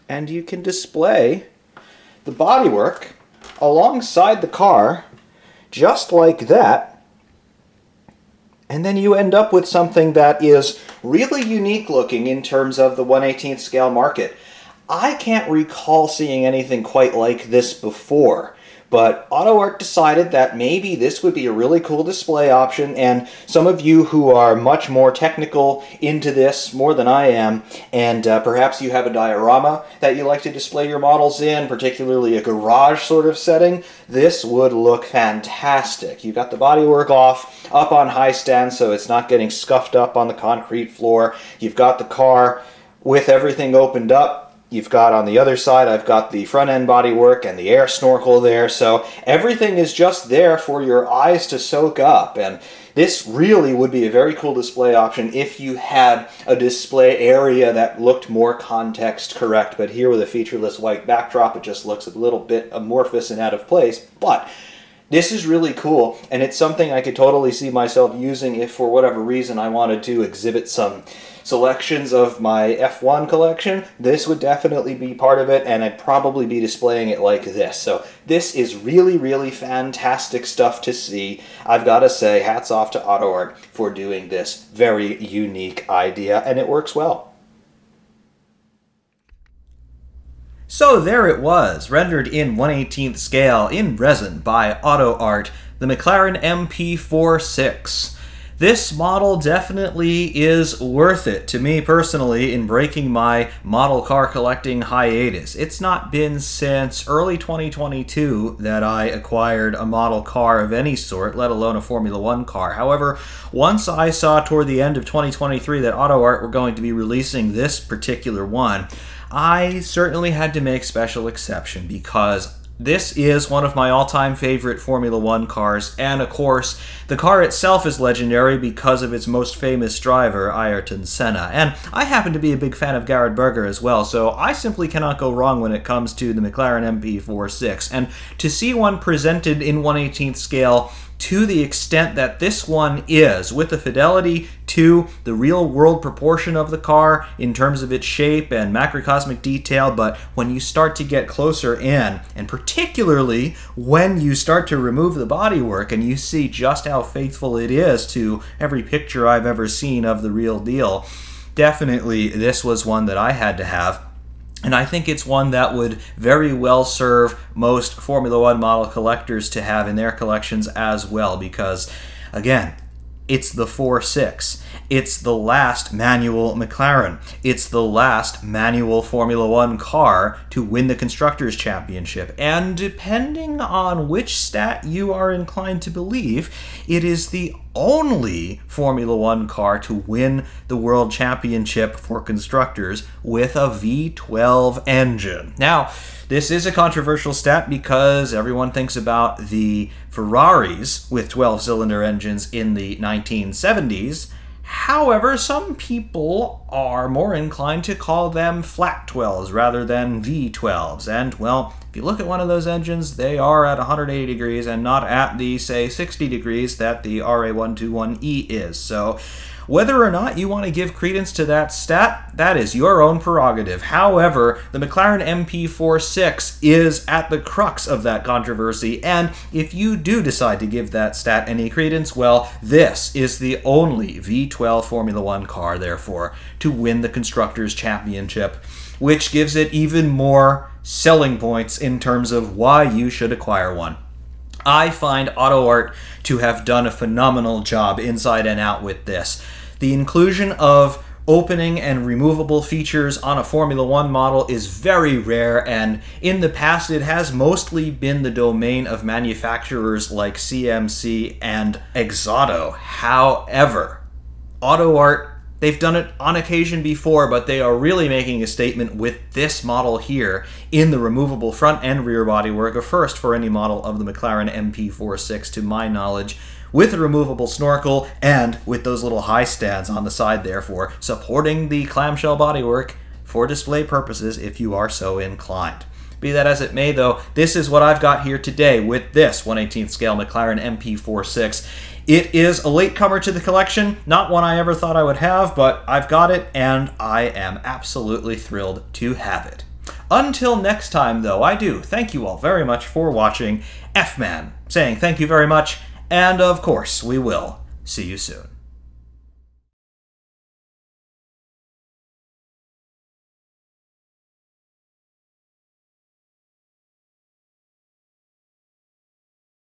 and you can display the bodywork alongside the car just like that, and then you end up with something that is really unique looking in terms of the 1/18th scale market. I can't recall seeing anything quite like this before, but AutoArt decided that maybe this would be a really cool display option, and some of you who are much more technical into this, more than I am, and perhaps you have a diorama that you like to display your models in, particularly a garage sort of setting, this would look fantastic. You've got the bodywork up on high stands so it's not getting scuffed up on the concrete floor. You've got the car with everything opened up. You've got on the other side, I've got the front end bodywork and the air snorkel there, so everything is just there for your eyes to soak up. And this really would be a very cool display option if you had a display area that looked more context correct. But here with a featureless white backdrop, it just looks a little bit amorphous and out of place. But this is really cool, and it's something I could totally see myself using if for whatever reason I wanted to exhibit some selections of my F1 collection. This would definitely be part of it, and I'd probably be displaying it like this. So this is really, really fantastic stuff to see. I've got to say, hats off to AutoArt for doing this very unique idea, and it works well. So there it was, rendered in 1/18th scale in resin by AutoArt, the McLaren MP4-6. This model definitely is worth it to me personally in breaking my model car collecting hiatus. It's not been since early 2022 that I acquired a model car of any sort, let alone a Formula One car. However, once I saw toward the end of 2023 that AutoArt were going to be releasing this particular one, I certainly had to make special exception because This is one of my all-time favorite Formula One cars, and of course, the car itself is legendary because of its most famous driver, Ayrton Senna. And I happen to be a big fan of Gerhard Berger as well, so I simply cannot go wrong when it comes to the McLaren MP4/6. And to see one presented in 1/18th scale to the extent that this one is, with the fidelity to the real-world proportion of the car in terms of its shape and macrocosmic detail, but when you start to get closer in, and particularly when you start to remove the bodywork and you see just how faithful it is to every picture I've ever seen of the real deal, definitely this was one that I had to have. And I think it's one that would very well serve most Formula One model collectors to have in their collections as well, because, again, it's the 4.6. It's the last manual McLaren. It's the last manual Formula One car to win the Constructors' Championship. And depending on which stat you are inclined to believe, it is the only Formula One car to win the World Championship for Constructors with a V12 engine. Now, this is a controversial stat because everyone thinks about the Ferraris with 12-cylinder engines in the 1970s. However, some people are more inclined to call them flat 12s rather than V12s. And, well, if you look at one of those engines, they are at 180 degrees and not at the, say, 60 degrees that the RA121E is. So, whether or not you want to give credence to that stat, that is your own prerogative. However, the McLaren MP4/6 is at the crux of that controversy, and if you do decide to give that stat any credence, well, this is the only V12 Formula One car, therefore, to win the Constructors' Championship, which gives it even more selling points in terms of why you should acquire one. I find AutoArt to have done a phenomenal job inside and out with this. The inclusion of opening and removable features on a Formula One model is very rare, and in the past it has mostly been the domain of manufacturers like CMC and Exodo. However, AutoArt, they've done it on occasion before, but they are really making a statement with this model here in the removable front and rear bodywork, a first for any model of the McLaren MP4/6 to my knowledge, with a removable snorkel and with those little high stands on the side there for supporting the clamshell bodywork for display purposes if you are so inclined. Be that as it may, though, this is what I've got here today with this 1/18th scale McLaren MP4/6. It is a latecomer to the collection, not one I ever thought I would have, but I've got it, and I am absolutely thrilled to have it. Until next time, though, I do thank you all very much for watching. F-Man saying thank you very much, and of course, we will see you soon.